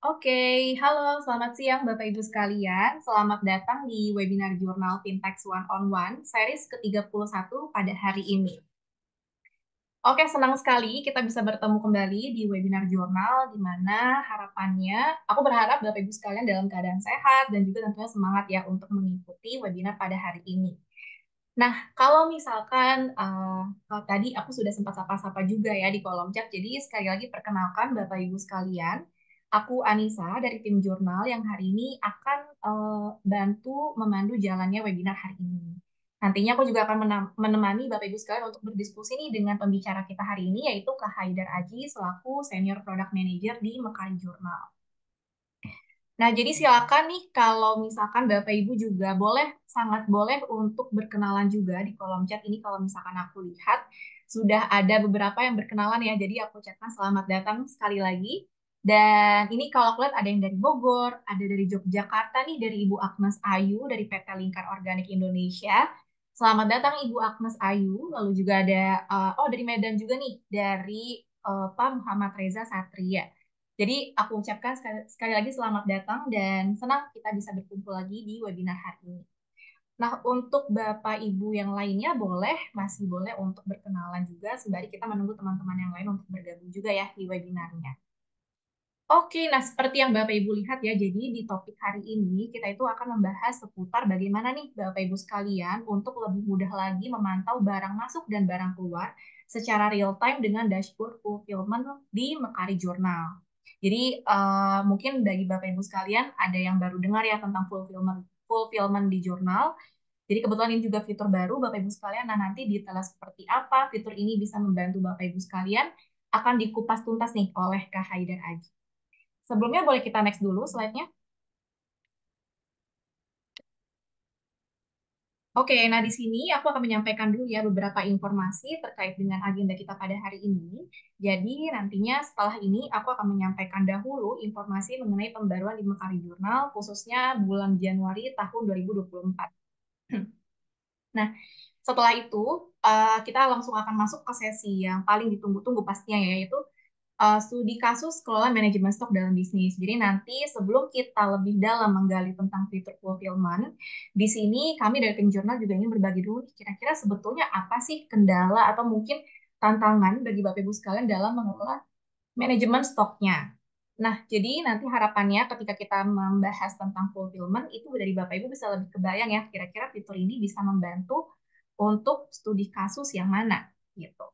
Oke, halo, selamat siang Bapak Ibu sekalian. Selamat datang di webinar Jurnal Fintech One on One, series ke-31 pada hari ini. Oke, senang sekali kita bisa bertemu kembali di webinar jurnal, di mana harapannya, aku berharap Bapak Ibu sekalian dalam keadaan sehat dan juga tentunya semangat ya untuk mengikuti webinar pada hari ini. Nah, kalau misalkan kalau tadi aku sudah sempat sapa-sapa juga ya di kolom chat, jadi sekali lagi perkenalkan Bapak Ibu sekalian, aku Anissa dari tim jurnal yang hari ini akan bantu memandu jalannya webinar hari ini. Nantinya aku juga akan menemani Bapak Ibu sekalian untuk berdiskusi nih dengan pembicara kita hari ini, yaitu Kak Haidar Aji selaku Senior Product Manager di Mekari Jurnal. Nah, jadi silakan nih kalau misalkan Bapak Ibu juga boleh, sangat boleh untuk berkenalan juga di kolom chat ini kalau misalkan aku lihat sudah ada beberapa yang berkenalan ya. Jadi aku ucapkan selamat datang sekali lagi. Dan ini kalau aku lihat ada yang dari Bogor, ada dari Yogyakarta nih dari Ibu Agnes Ayu dari PT Lingkar Organik Indonesia. Selamat datang Ibu Agnes Ayu. Lalu juga ada oh dari Medan juga nih dari Pak Muhammad Reza Satria. Jadi aku ucapkan sekali lagi selamat datang dan senang kita bisa berkumpul lagi di webinar hari ini. Nah, untuk Bapak Ibu yang lainnya masih boleh untuk berkenalan juga sembari kita menunggu teman-teman yang lain untuk bergabung juga ya di webinarnya. Oke, nah seperti yang Bapak Ibu lihat ya, jadi di topik hari ini kita itu akan membahas seputar bagaimana nih Bapak Ibu sekalian untuk lebih mudah lagi memantau barang masuk dan barang keluar secara real time dengan dashboard fulfillment di Mekari Journal. Jadi mungkin bagi Bapak Ibu sekalian ada yang baru dengar ya tentang fulfillment di jurnal. Jadi kebetulan ini juga fitur baru Bapak Ibu sekalian. Nah, nanti detailnya seperti apa fitur ini bisa membantu Bapak Ibu sekalian akan dikupas tuntas nih oleh Kak Haidar Aji. Sebelumnya boleh kita next dulu slide-nya. Oke, nah di sini aku akan menyampaikan dulu ya beberapa informasi terkait dengan agenda kita pada hari ini. Jadi nantinya setelah ini aku akan menyampaikan dahulu informasi mengenai pembaruan di Mekari Jurnal khususnya bulan Januari tahun 2024. Nah, setelah itu kita langsung akan masuk ke sesi yang paling ditunggu-tunggu pastinya ya, yaitu studi kasus kelola manajemen stok dalam bisnis. Jadi nanti sebelum kita lebih dalam menggali tentang fitur fulfillment, di sini kami dari tim jurnal juga ingin berbagi dulu kira-kira sebetulnya apa sih kendala atau mungkin tantangan bagi Bapak Ibu sekalian dalam mengelola manajemen stoknya. Nah, jadi nanti harapannya ketika kita membahas tentang fulfillment, itu dari Bapak Ibu bisa lebih kebayang ya, kira-kira fitur ini bisa membantu untuk studi kasus yang mana, gitu.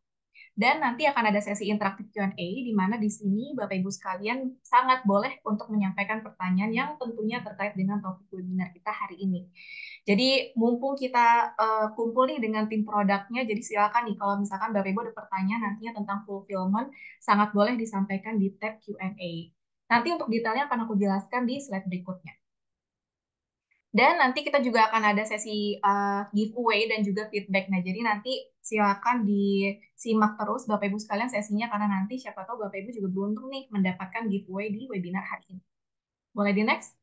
Dan nanti akan ada sesi interaktif Q&A, di mana di sini Bapak Ibu sekalian sangat boleh untuk menyampaikan pertanyaan yang tentunya terkait dengan topik webinar kita hari ini. Jadi mumpung kita kumpul nih dengan tim produknya, jadi silakan nih kalau misalkan Bapak Ibu ada pertanyaan nantinya tentang fulfillment, sangat boleh disampaikan di tab Q&A. Nanti untuk detailnya akan aku jelaskan di slide berikutnya. Dan nanti kita juga akan ada sesi giveaway dan juga feedback. Nah, jadi nanti silakan disimak terus Bapak Ibu sekalian sesinya karena nanti siapa tahu Bapak Ibu juga beruntung nih mendapatkan giveaway di webinar hari ini. Boleh di next?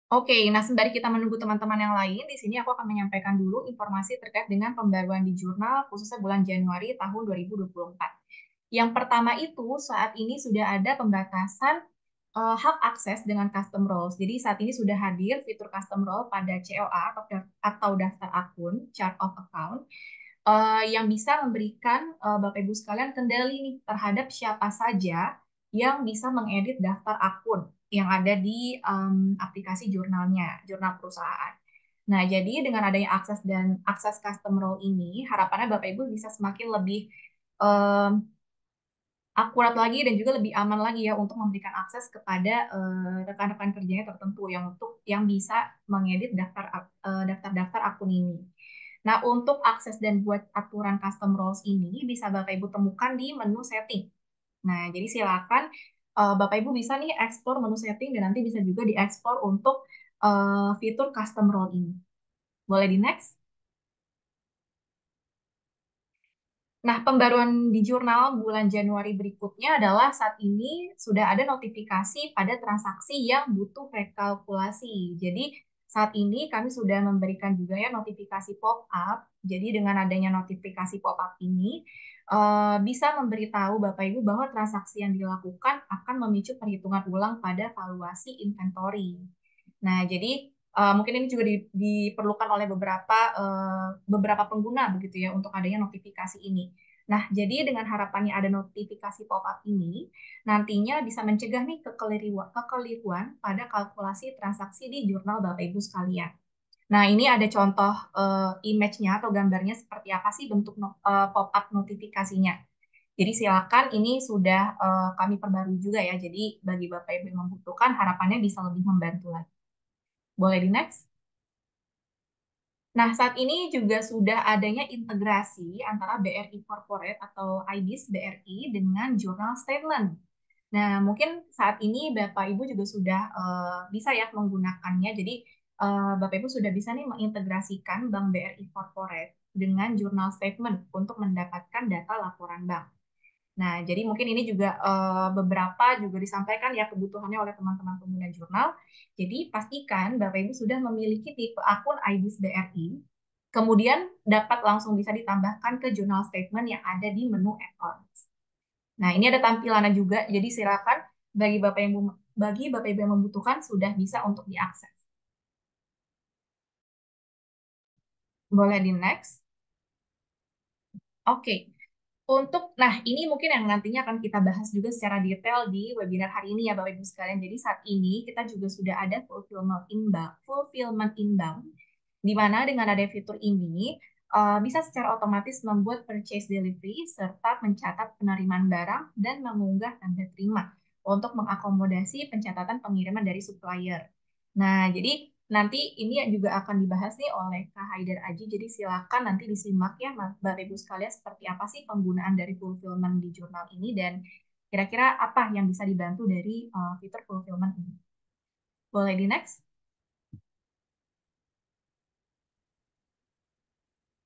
Oke, nah sembari kita menunggu teman-teman yang lain, di sini aku akan menyampaikan dulu informasi terkait dengan pembaruan di jurnal khususnya bulan Januari tahun 2024. Yang pertama itu saat ini sudah ada pembatasan hak akses dengan custom roles. Jadi saat ini sudah hadir fitur custom role pada COA atau daftar akun, chart of account, yang bisa memberikan Bapak Ibu sekalian kendali nih terhadap siapa saja yang bisa mengedit daftar akun yang ada di aplikasi jurnalnya, jurnal perusahaan. Nah, jadi dengan adanya akses custom role ini, harapannya Bapak Ibu bisa semakin lebih um, akurat lagi dan juga lebih aman lagi ya untuk memberikan akses kepada rekan-rekan kerjanya tertentu yang bisa mengedit daftar-daftar akun ini. Nah, untuk akses dan buat aturan custom roles ini bisa Bapak Ibu temukan di menu setting. Nah, jadi silakan Bapak Ibu bisa nih explore menu setting dan nanti bisa juga diekspor untuk fitur custom role ini. Boleh di next? Nah, pembaruan di jurnal bulan Januari berikutnya adalah saat ini sudah ada notifikasi pada transaksi yang butuh rekalkulasi. Jadi, saat ini kami sudah memberikan juga ya notifikasi pop-up. Jadi, dengan adanya notifikasi pop-up ini, bisa memberitahu Bapak Ibu bahwa transaksi yang dilakukan akan memicu perhitungan ulang pada valuasi inventory. Nah, jadi mungkin ini juga diperlukan oleh beberapa pengguna begitu ya untuk adanya notifikasi ini. Nah, jadi dengan harapannya ada notifikasi pop-up ini, nantinya bisa mencegah nih kekeliruan pada kalkulasi transaksi di jurnal Bapak Ibu sekalian. Nah, ini ada contoh image-nya atau gambarnya seperti apa sih bentuk pop-up notifikasinya. Jadi silakan ini sudah kami perbarui juga ya. Jadi bagi Bapak Ibu yang membutuhkan harapannya bisa lebih membantu lagi. Boleh di next? Nah, saat ini juga sudah adanya integrasi antara BRI Corporate atau IBIS BRI dengan Journal Statement. Nah, mungkin saat ini Bapak Ibu juga sudah bisa ya menggunakannya. Jadi, Bapak Ibu sudah bisa nih mengintegrasikan Bank BRI Corporate dengan Journal Statement untuk mendapatkan data laporan bank. Nah, jadi mungkin ini juga beberapa juga disampaikan ya kebutuhannya oleh teman-teman pengguna jurnal. Jadi pastikan Bapak Ibu sudah memiliki tipe akun IBIS BRI, kemudian dapat langsung bisa ditambahkan ke jurnal statement yang ada di menu add-ons. Nah, ini ada tampilannya juga, jadi silakan bagi Bapak Ibu yang membutuhkan sudah bisa untuk diakses. Boleh di next. Oke. Nah ini mungkin yang nantinya akan kita bahas juga secara detail di webinar hari ini ya Bapak Ibu sekalian. Jadi saat ini kita juga sudah ada fulfillment inbound, di mana dengan ada fitur ini bisa secara otomatis membuat purchase delivery serta mencatat penerimaan barang dan mengunggah tanda terima untuk mengakomodasi pencatatan pengiriman dari supplier. Nah, jadi nanti ini juga akan dibahas nih oleh Kak Haidar Aji. Jadi silakan nanti disimak ya Bapak Ibu sekalian seperti apa sih penggunaan dari fulfillment di jurnal ini dan kira-kira apa yang bisa dibantu dari fitur fulfillment ini. Boleh di next?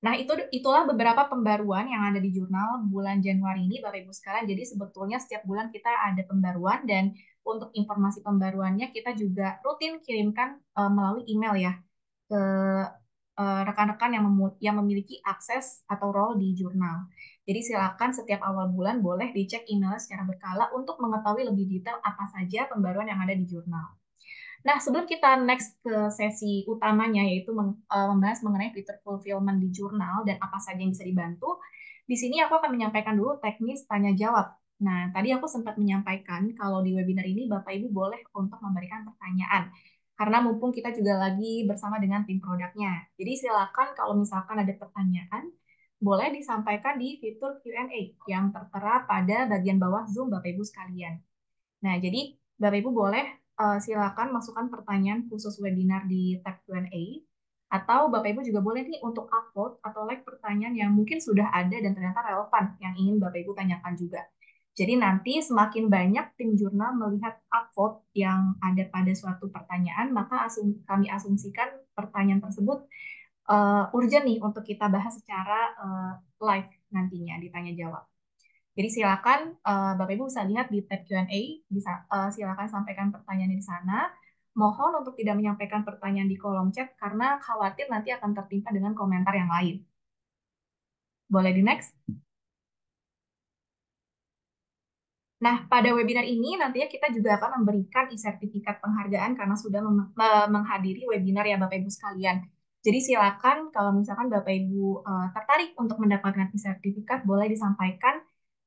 Nah, itulah beberapa pembaruan yang ada di jurnal bulan Januari ini, Bapak Ibu sekalian. Jadi sebetulnya setiap bulan kita ada pembaruan dan untuk informasi pembaruannya kita juga rutin kirimkan melalui email ya ke rekan-rekan yang memiliki akses atau role di jurnal. Jadi silakan setiap awal bulan boleh dicek email secara berkala untuk mengetahui lebih detail apa saja pembaruan yang ada di jurnal. Nah, sebelum kita next ke sesi utamanya, yaitu membahas mengenai fitur fulfillment di jurnal dan apa saja yang bisa dibantu, di sini aku akan menyampaikan dulu teknis tanya jawab. Nah, tadi aku sempat menyampaikan kalau di webinar ini Bapak Ibu boleh untuk memberikan pertanyaan. Karena mumpung kita juga lagi bersama dengan tim produknya. Jadi silakan kalau misalkan ada pertanyaan, boleh disampaikan di fitur Q&A yang tertera pada bagian bawah Zoom Bapak Ibu sekalian. Nah, jadi Bapak Ibu boleh silakan masukkan pertanyaan khusus webinar di tab Q&A atau Bapak Ibu juga boleh nih untuk upload atau like pertanyaan yang mungkin sudah ada dan ternyata relevan yang ingin Bapak Ibu tanyakan juga. Jadi nanti semakin banyak tim jurnal melihat upvote yang ada pada suatu pertanyaan, maka kami asumsikan pertanyaan tersebut urgent nih untuk kita bahas secara live nantinya ditanya jawab. Jadi silakan Bapak Ibu bisa lihat di tab Q&A, bisa silakan sampaikan pertanyaannya di sana. Mohon untuk tidak menyampaikan pertanyaan di kolom chat karena khawatir nanti akan tertimpa dengan komentar yang lain. Boleh di next? Nah, pada webinar ini nantinya kita juga akan memberikan sertifikat penghargaan karena sudah menghadiri webinar ya Bapak Ibu sekalian. Jadi silakan kalau misalkan Bapak Ibu tertarik untuk mendapatkan sertifikat, boleh disampaikan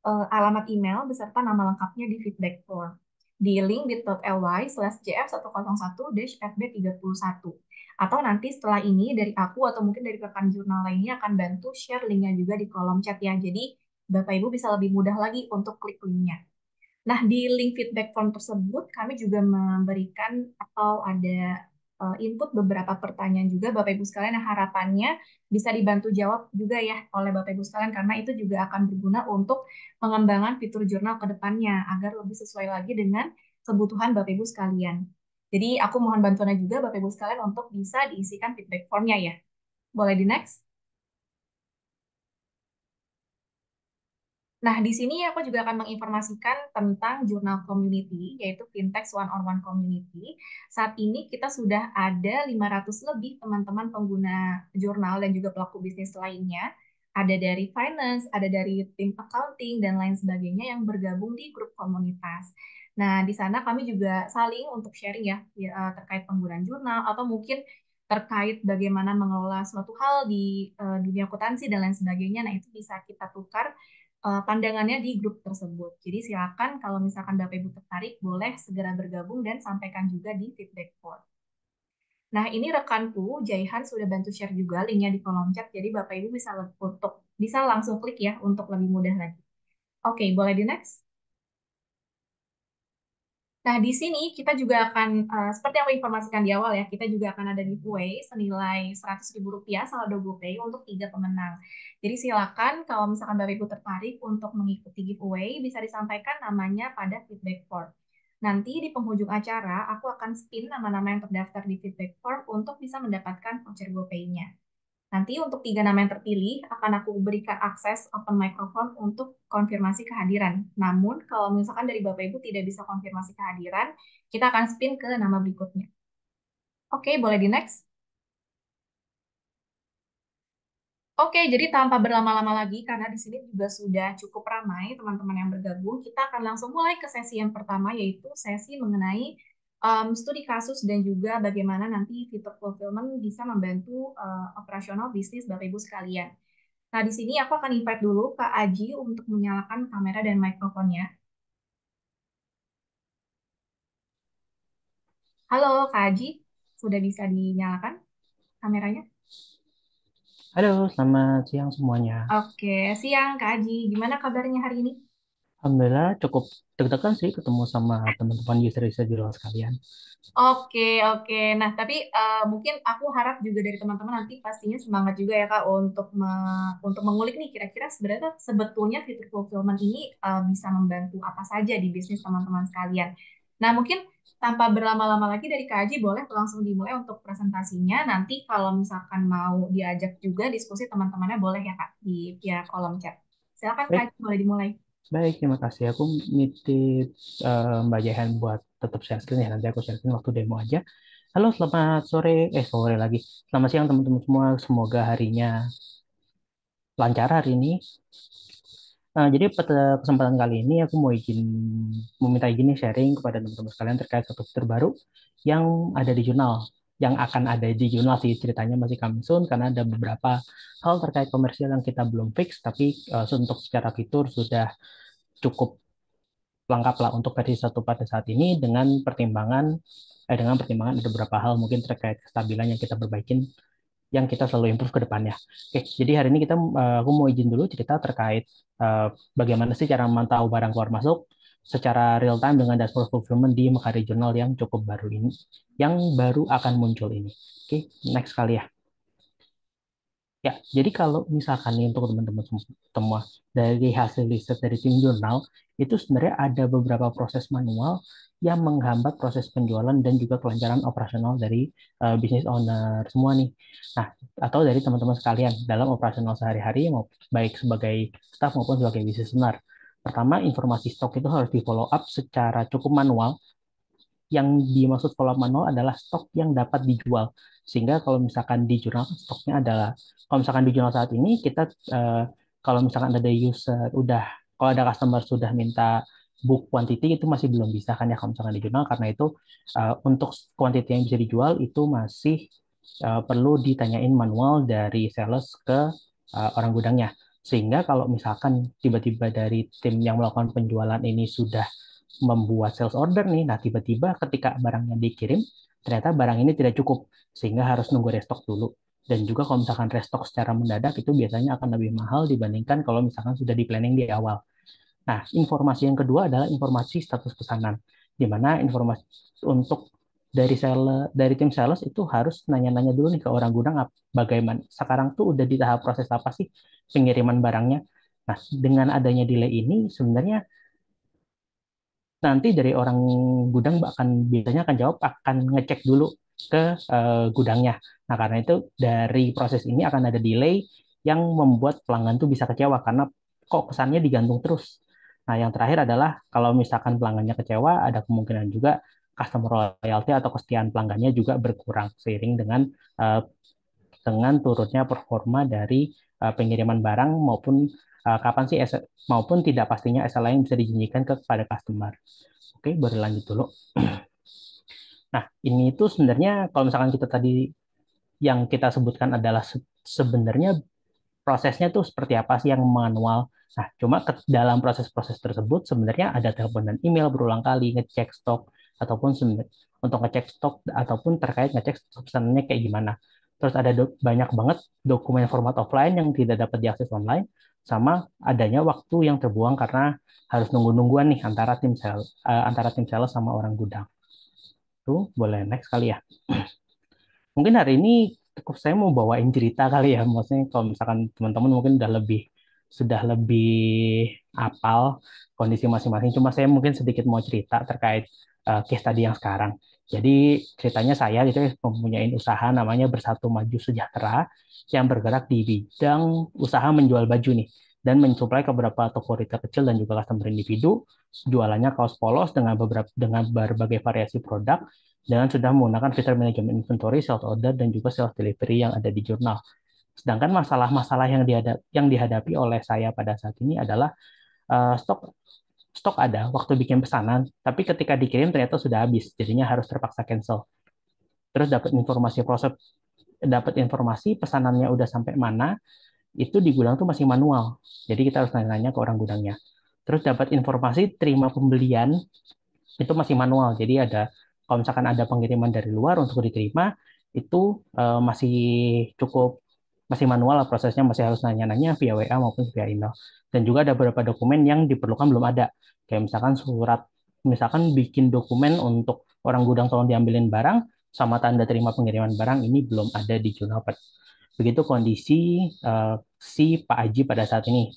alamat email beserta nama lengkapnya di feedback form di link bit.ly/jf101-fb31. Atau nanti setelah ini dari aku atau mungkin dari rekan jurnal lainnya akan bantu share linknya juga di kolom chat ya. Jadi Bapak Ibu bisa lebih mudah lagi untuk klik linknya. Nah, di link feedback form tersebut kami juga memberikan atau ada input beberapa pertanyaan juga Bapak Ibu sekalian yang harapannya bisa dibantu jawab juga ya oleh Bapak Ibu sekalian karena itu juga akan berguna untuk pengembangan fitur jurnal ke depannya agar lebih sesuai lagi dengan kebutuhan Bapak Ibu sekalian. Jadi aku mohon bantuannya juga Bapak Ibu sekalian untuk bisa diisikan feedback formnya ya. Boleh di next? Nah, di sini aku juga akan menginformasikan tentang jurnal community, yaitu Fintech One on One Community. Saat ini kita sudah ada 500 lebih teman-teman pengguna jurnal dan juga pelaku bisnis lainnya ada dari finance, ada dari tim accounting, dan lain sebagainya yang bergabung di grup komunitas. Nah, di sana kami juga saling untuk sharing terkait penggunaan jurnal atau mungkin terkait bagaimana mengelola suatu hal di dunia akuntansi dan lain sebagainya. Nah, itu bisa kita tukar pandangannya di grup tersebut. Jadi silakan kalau misalkan Bapak Ibu tertarik, boleh segera bergabung dan sampaikan juga di feedback form. Nah, ini rekanku, Jaihan sudah bantu share juga linknya di kolom chat, jadi Bapak Ibu bisa langsung klik ya untuk lebih mudah lagi. Oke, boleh di next? Nah, di sini kita juga akan, seperti yang aku informasikan di awal ya, kita juga akan ada giveaway senilai Rp100.000 saldo GoPay untuk 3 pemenang. Jadi silakan kalau misalkan Bapak Ibu tertarik untuk mengikuti giveaway, bisa disampaikan namanya pada feedback form. Nanti di penghujung acara, aku akan spin nama-nama yang terdaftar di feedback form untuk bisa mendapatkan voucher GoPay-nya. Nanti untuk 3 nama yang terpilih akan aku berikan akses open microphone untuk konfirmasi kehadiran. Namun kalau misalkan dari Bapak Ibu tidak bisa konfirmasi kehadiran, kita akan spin ke nama berikutnya. Oke, boleh di next. Oke, jadi tanpa berlama-lama lagi, karena di sini juga sudah cukup ramai teman-teman yang bergabung, kita akan langsung mulai ke sesi yang pertama, yaitu sesi mengenai studi kasus dan juga bagaimana nanti fitur fulfillment bisa membantu operasional bisnis Bapak Ibu sekalian. Nah, di sini aku akan invite dulu Kak Aji untuk menyalakan kamera dan mikrofonnya. Halo Kak Aji, sudah bisa dinyalakan kameranya? Halo, selamat siang semuanya. Oke, siang Kak Aji. Gimana kabarnya hari ini? Alhamdulillah cukup deg-degan sih ketemu sama teman-teman user-user di luar sekalian. Oke, oke. Nah, tapi mungkin aku harap juga dari teman-teman nanti pastinya semangat juga ya Kak untuk mengulik nih kira-kira sebenarnya sebetulnya fitur fulfillment ini bisa membantu apa saja di bisnis teman-teman sekalian. Nah, mungkin tanpa berlama-lama lagi dari Kak Aji boleh langsung dimulai untuk presentasinya. Nanti kalau misalkan mau diajak juga diskusi teman-temannya boleh ya Kak di via kolom chat. Silakan Kak Baik, Aji boleh dimulai. baik, terima kasih. Aku nitip Mbak Jehan buat tetap share screen ya. Nanti aku share screen waktu demo aja. Halo, selamat sore. Sore lagi. Selamat siang teman-teman semua. Semoga harinya lancar hari ini. Jadi pada kesempatan kali ini aku meminta izin nih sharing kepada teman-teman sekalian terkait satu fitur baru yang ada di jurnal, yang akan ada di jurnal sih ceritanya masih coming soon karena ada beberapa hal terkait komersial yang kita belum fix, tapi untuk secara fitur sudah cukup lengkap lah untuk versi satu pada saat ini dengan pertimbangan ada beberapa hal mungkin terkait kestabilan yang kita perbaikin yang kita selalu improve ke depannya. Oke, jadi hari ini aku mau izin dulu cerita terkait bagaimana sih cara memantau barang keluar masuk secara real time dengan dashboard fulfillment di Makari Journal yang cukup baru ini, yang baru akan muncul ini. Oke, next kali ya. Ya, jadi kalau misalkan nih untuk teman-teman semua dari hasil riset dari tim jurnal itu sebenarnya ada beberapa proses manual yang menghambat proses penjualan dan juga kelancaran operasional dari business owner semua nih. Nah, atau dari teman-teman sekalian dalam operasional sehari-hari baik sebagai staff maupun sebagai business owner. Pertama, informasi stok itu harus di follow up secara cukup manual. Yang dimaksud follow up manual adalah stok yang dapat dijual. Sehingga kalau misalkan di jurnal stoknya adalah kalau misalkan di jurnal saat ini kita eh, kalau misalkan ada user kalau ada customer sudah minta book quantity itu masih belum bisa kan ya kalau misalkan di jurnal karena itu untuk quantity yang bisa dijual itu masih perlu ditanyain manual dari sales ke orang gudangnya. Sehingga kalau misalkan tiba-tiba dari tim yang melakukan penjualan ini sudah membuat sales order nih. Nah, tiba-tiba ketika barangnya dikirim, ternyata barang ini tidak cukup, sehingga harus nunggu restock dulu. Dan juga kalau misalkan restock secara mendadak itu biasanya akan lebih mahal dibandingkan kalau misalkan sudah di planning di awal. Nah, informasi yang kedua adalah informasi status pesanan, di mana informasi untuk dari tim sales itu harus nanya-nanya dulu nih ke orang gudang bagaimana sekarang tuh udah di tahap proses apa sih pengiriman barangnya. Nah, dengan adanya delay ini sebenarnya nanti dari orang gudang biasanya akan jawab akan ngecek dulu ke gudangnya. Nah, karena itu dari proses ini akan ada delay yang membuat pelanggan tuh bisa kecewa karena kok pesannya digantung terus. Nah, yang terakhir adalah kalau misalkan pelanggannya kecewa, ada kemungkinan juga customer loyalty atau kesetiaan pelanggannya juga berkurang seiring dengan turunnya performa dari pengiriman barang maupun kapan sih maupun tidak pastinya SLA yang bisa dijanjikan kepada customer. Oke, berlanjut dulu. Nah, ini itu sebenarnya kalau misalkan kita tadi yang kita sebutkan adalah sebenarnya prosesnya tuh seperti apa sih yang manual. Nah, cuma dalam proses-proses tersebut sebenarnya ada telepon dan email berulang kali, ngecek stok, ataupun untuk ngecek stok, ataupun terkait ngecek pesanannya kayak gimana. Terus ada banyak banget dokumen format offline yang tidak dapat diakses online, sama adanya waktu yang terbuang karena harus nunggu-nungguan nih antara tim sales sama orang gudang. Tuh, boleh next kali ya. Mungkin hari ini cukup saya mau bawain cerita kali ya. Maksudnya kalau misalkan teman-teman mungkin sudah lebih apal kondisi masing-masing. Cuma saya mungkin sedikit mau cerita terkait case tadi yang sekarang. Jadi ceritanya saya gitu ya mempunyai usaha namanya Bersatu Maju Sejahtera yang bergerak di bidang usaha menjual baju nih dan mensuplai ke beberapa toko retail kecil dan juga customer individu. Jualannya kaos polos dengan berbagai variasi produk dengan sudah menggunakan fitur manajemen inventory, sales order, dan juga sales delivery yang ada di jurnal. Sedangkan masalah-masalah yang dihadapi oleh saya pada saat ini adalah stok stok ada waktu bikin pesanan, tapi ketika dikirim ternyata sudah habis, jadinya harus terpaksa cancel. Terus dapat informasi pesanannya udah sampai mana, itu di gudang tuh masih manual. Jadi kita harus nanya-nanya ke orang gudangnya. Terus dapat informasi terima pembelian itu masih manual. Jadi kalau misalkan ada pengiriman dari luar untuk diterima itu masih manual lah prosesnya, masih harus nanya-nanya via WA maupun via email. Dan juga ada beberapa dokumen yang diperlukan belum ada. Kayak misalkan bikin dokumen untuk orang gudang tolong diambilin barang sama tanda terima pengiriman barang ini belum ada di jurnal. Begitu kondisi si Pak Aji pada saat ini.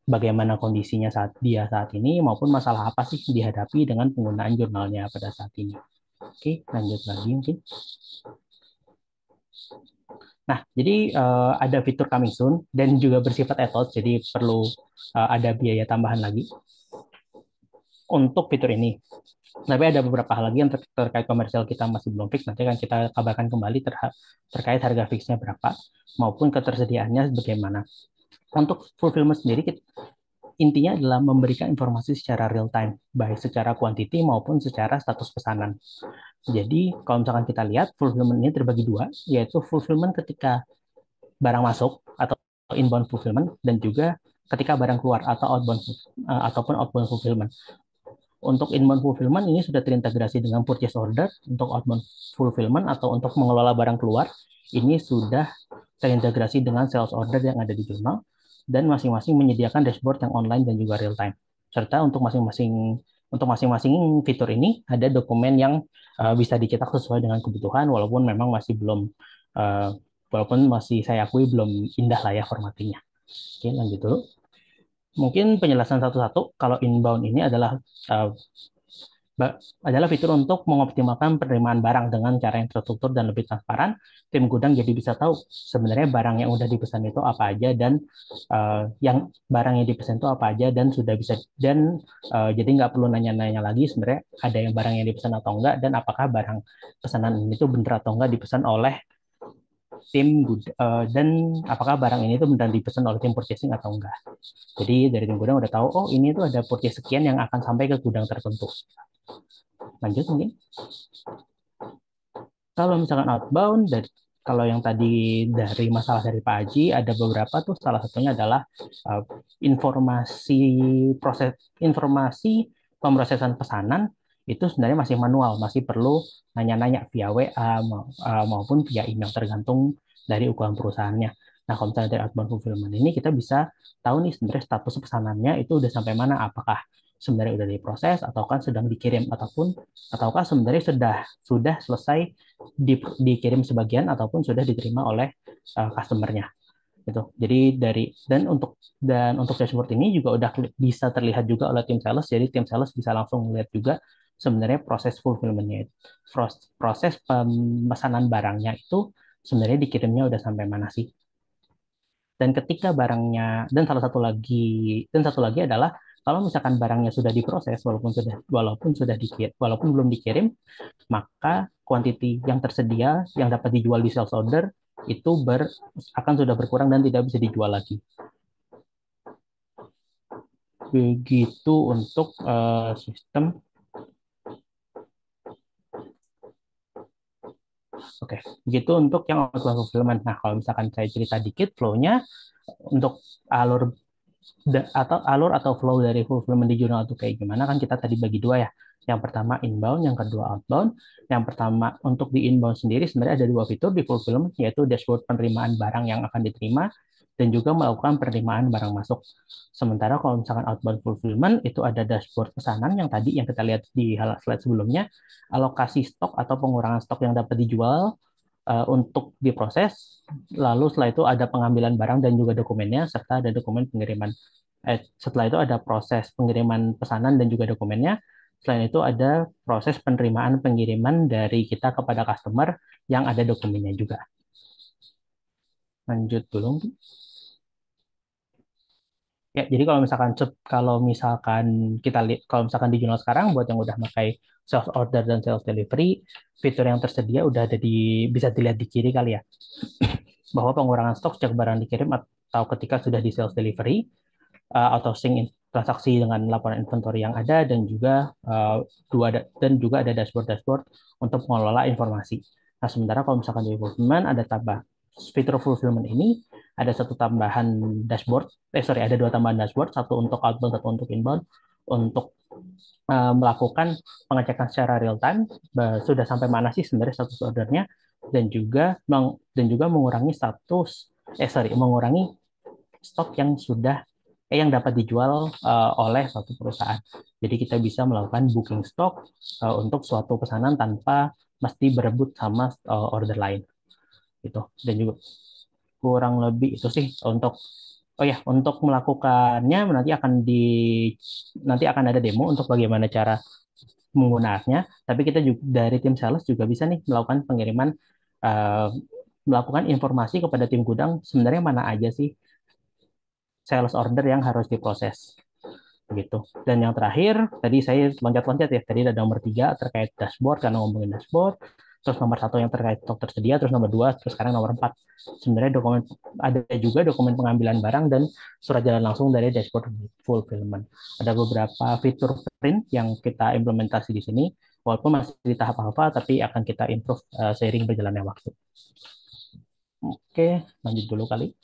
Bagaimana kondisinya saat ini maupun masalah apa sih yang dihadapi dengan penggunaan jurnalnya pada saat ini. Oke, lanjut lagi mungkin. Nah, jadi ada fitur coming soon dan juga bersifat etos, jadi perlu ada biaya tambahan lagi untuk fitur ini. Tapi ada beberapa hal lagi yang terkait komersial kita masih belum fix. Nanti akan kita kabarkan kembali terkait harga fixnya berapa maupun ketersediaannya bagaimana. Untuk fulfillment sendiri, intinya adalah memberikan informasi secara real time, baik secara quantity maupun secara status pesanan. Jadi, kalau misalkan kita lihat, fulfillment ini terbagi dua, yaitu fulfillment ketika barang masuk atau inbound fulfillment, dan juga ketika barang keluar atau ataupun outbound fulfillment. Untuk inbound fulfillment ini sudah terintegrasi dengan purchase order. Untuk outbound fulfillment atau untuk mengelola barang keluar, ini sudah terintegrasi dengan sales order yang ada di jurnal dan masing-masing menyediakan dashboard yang online dan juga real time. Serta untuk masing-masing fitur ini ada dokumen yang bisa dicetak sesuai dengan kebutuhan uh, walaupun masih saya akui belum indah lah ya formattingnya. Oke, lanjut dulu. Mungkin penjelasan satu-satu. Kalau inbound ini uh, adalah fitur untuk mengoptimalkan penerimaan barang dengan cara yang terstruktur dan lebih transparan. Tim gudang jadi bisa tahu sebenarnya barang yang udah dipesan itu apa aja dan yang barang yang dipesan itu apa aja dan sudah bisa jadi nggak perlu nanya-nanya lagi sebenarnya ada yang barang yang dipesan atau enggak dan apakah barang pesanan ini tuh bener atau enggak dipesan oleh dan apakah barang ini tuh benar dipesan oleh tim purchasing atau enggak. Jadi dari tim gudang udah tahu oh ini tuh ada purchase sekian yang akan sampai ke gudang tertentu. Lanjut mungkin. Kalau misalkan outbound, kalau yang tadi dari masalah dari Pak Haji, ada beberapa tuh salah satunya adalah uh, informasi pemrosesan pesanan itu sebenarnya masih manual, masih perlu nanya-nanya via WA maupun via email tergantung dari ukuran perusahaannya. Nah, kalau misalnya dari outbound fulfillment ini kita bisa tahu nih sebenarnya status pesanannya itu udah sampai mana, apakah sebenarnya udah diproses ataukah sedang dikirim ataukah sebenarnya sudah selesai dikirim sebagian ataupun sudah diterima oleh customernya gitu. Jadi dan untuk dashboard ini juga udah bisa terlihat juga oleh tim sales. Jadi tim sales bisa langsung melihat juga sebenarnya proses fulfillment-nya, proses pemesanan barangnya itu sebenarnya dikirimnya udah sampai mana sih. Dan ketika barangnya dan satu lagi adalah kalau misalkan barangnya sudah diproses walaupun belum dikirim, maka quantity yang tersedia yang dapat dijual di sales order itu akan sudah berkurang dan tidak bisa dijual lagi. Begitu untuk sistem. Oke, begitu untuk yang outbound fulfillment. Nah, kalau misalkan saya cerita dikit flow-nya untuk alur atau flow dari fulfillment di jurnal itu kayak gimana, kan kita tadi bagi dua ya. Yang pertama inbound, yang kedua outbound. Yang pertama untuk di inbound sendiri sebenarnya ada dua fitur di fulfillment, yaitu dashboard penerimaan barang yang akan diterima dan juga melakukan penerimaan barang masuk. Sementara kalau misalkan outbound fulfillment itu ada dashboard pesanan yang tadi yang kita lihat di slide sebelumnya, alokasi stok atau pengurangan stok yang dapat dijual untuk diproses. Lalu setelah itu ada pengambilan barang dan juga dokumennya, serta ada dokumen pengiriman. Setelah itu ada proses pengiriman pesanan dan juga dokumennya. Selain itu ada proses penerimaan pengiriman dari kita kepada customer yang ada dokumennya juga. Lanjut dulu. Ya, jadi kalau misalkan kita lihat, kalau misalkan di jurnal sekarang buat yang udah pakai sales order dan sales delivery, fitur yang tersedia udah ada bisa dilihat di kiri kali ya, bahwa pengurangan stok sejak barang dikirim atau ketika sudah di sales delivery, auto sync transaksi dengan laporan inventory yang ada, dan juga ada dashboard-dashboard untuk mengelola informasi. Nah, sementara kalau misalkan di fulfillment ada fitur fulfillment ini ada satu tambahan dashboard, ada dua tambahan dashboard, satu untuk outbound, satu untuk inbound, untuk melakukan pengecekan secara real time sudah sampai mana sih sebenarnya status ordernya, dan juga mengurangi mengurangi stok yang dapat dijual oleh suatu perusahaan. Jadi kita bisa melakukan booking stok untuk suatu pesanan tanpa mesti berebut sama order lain gitu. Dan juga kurang lebih itu sih untuk. Oh ya, untuk melakukannya nanti akan ada demo untuk bagaimana cara menggunakannya. Tapi kita juga dari tim sales juga bisa nih eh, melakukan informasi kepada tim gudang sebenarnya mana aja sih sales order yang harus diproses gitu. Dan yang terakhir, tadi saya loncat-loncat ya, tadi ada nomor 3 terkait dashboard, karena ngomongin dashboard, terus nomor 1 yang terkait stok tersedia, terus nomor 2, terus sekarang nomor 4. Sebenarnya ada juga dokumen pengambilan barang dan surat jalan langsung dari dashboard fulfillment. Ada beberapa fitur print yang kita implementasi di sini, walaupun masih di tahap alpha, tapi akan kita improve seiring berjalannya waktu. Oke, lanjut dulu kali.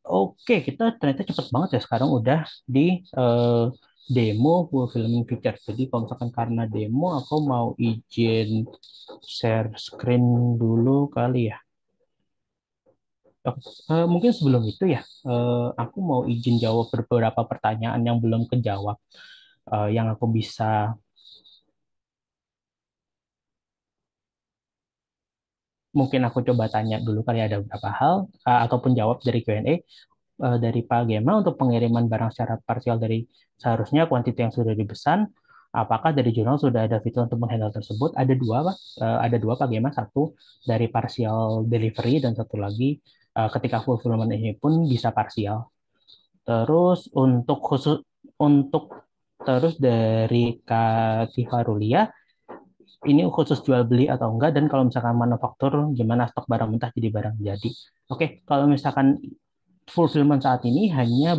Oke, kita ternyata cepet banget ya sekarang udah di eh, demo fulfillment feature. Jadi kalau misalkan karena demo, aku mau izin share screen dulu kali ya. Mungkin sebelum itu ya, aku mau izin jawab beberapa pertanyaan yang belum kejawab, yang aku bisa. Mungkin aku coba tanya dulu kali ada beberapa hal, ataupun jawab dari Q&A dari Pak Gema untuk pengiriman barang secara parsial dari seharusnya kuantiti yang sudah dipesan. Apakah dari jurnal sudah ada fitur untuk menghandle tersebut? Ada dua, Pak. Ada dua, Pak Gema. Satu dari partial delivery dan satu lagi ketika fulfillment ini pun bisa parsial. Terus untuk terus dari Kak Tifarulia, ini khusus jual beli atau enggak, dan kalau misalkan manufaktur gimana stok barang mentah jadi barang jadi. Oke, kalau misalkan fulfillment saat ini hanya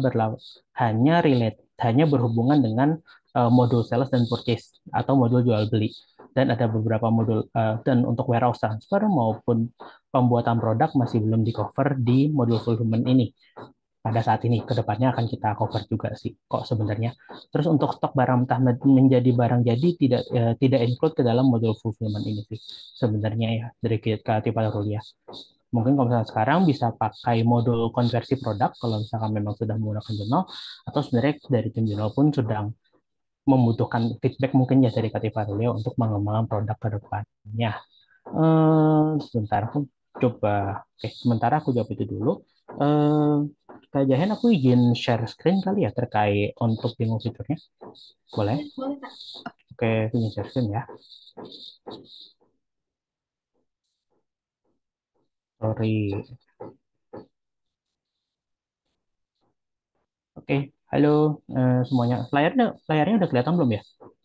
berhubungan dengan modul sales dan purchase atau modul jual beli, dan ada beberapa modul dan untuk warehouse transfer maupun pembuatan produk masih belum di cover di modul fulfillment ini. Pada saat ini kedepannya akan kita cover juga sih kok sebenarnya. Terus untuk stok barang mentah menjadi barang jadi tidak include ke dalam modul fulfillment ini sih sebenarnya ya, dari kreatif Rulia. Mungkin kalau misalnya sekarang bisa pakai modul konversi produk kalau misalkan memang sudah menggunakan jurnal, atau sebenarnya dari tim jurnal pun sedang membutuhkan feedback mungkin ya dari Kak Rulia untuk mengembangkan produk ke depannya. Sebentar aku coba. Oke, sementara aku jawab itu dulu. Eh, Kak Jahen, aku izin share screen kali ya terkait untuk demo fiturnya. Boleh? Ya, boleh, Kak. Oke, aku izin share screen ya. Sorry. Oke, halo semuanya. Layarnya udah kelihatan belum ya?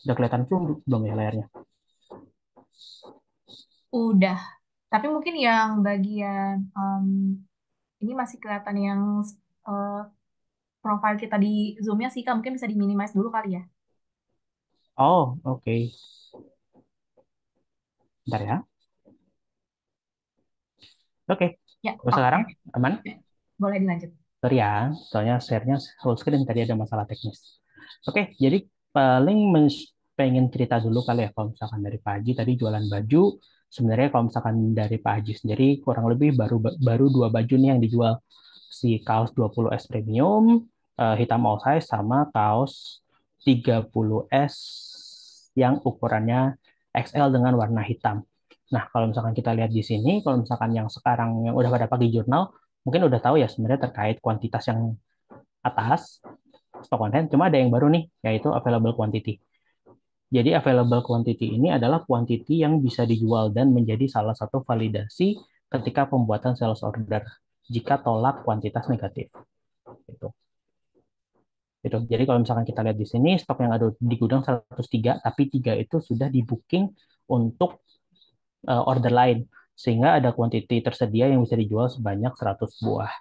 Udah kelihatan belum ya layarnya? Udah. Tapi mungkin yang bagian ini masih kelihatan yang eh, profile kita di Zoom-nya sih, Kak. Mungkin bisa diminimize dulu kali ya. Oh, oke. Bentar ya. Oke. Ya, Kalau oke. sekarang aman? Boleh dilanjut. Sorry ya, soalnya share-nya full screen tadi ada masalah teknis. Oke, jadi paling pengen cerita dulu kali ya kalau misalkan dari Pak Haji tadi jualan baju. Sebenarnya kalau misalkan dari Pak Haji sendiri kurang lebih baru baru dua baju nih yang dijual. Si kaos 20S Premium hitam all size sama kaos 30S yang ukurannya XL dengan warna hitam. Nah, kalau misalkan kita lihat di sini, kalau misalkan yang sekarang yang udah pada pakai jurnal, mungkin udah tahu ya sebenarnya terkait kuantitas yang atas, stock content, cuma ada yang baru nih, yaitu available quantity. Jadi available quantity ini adalah quantity yang bisa dijual dan menjadi salah satu validasi ketika pembuatan sales order jika tolak kuantitas negatif. Gitu. Gitu. Jadi kalau misalkan kita lihat di sini, stok yang ada di gudang 103, tapi 3 itu sudah di booking untuk order lain. Sehingga ada quantity tersedia yang bisa dijual sebanyak 100 buah.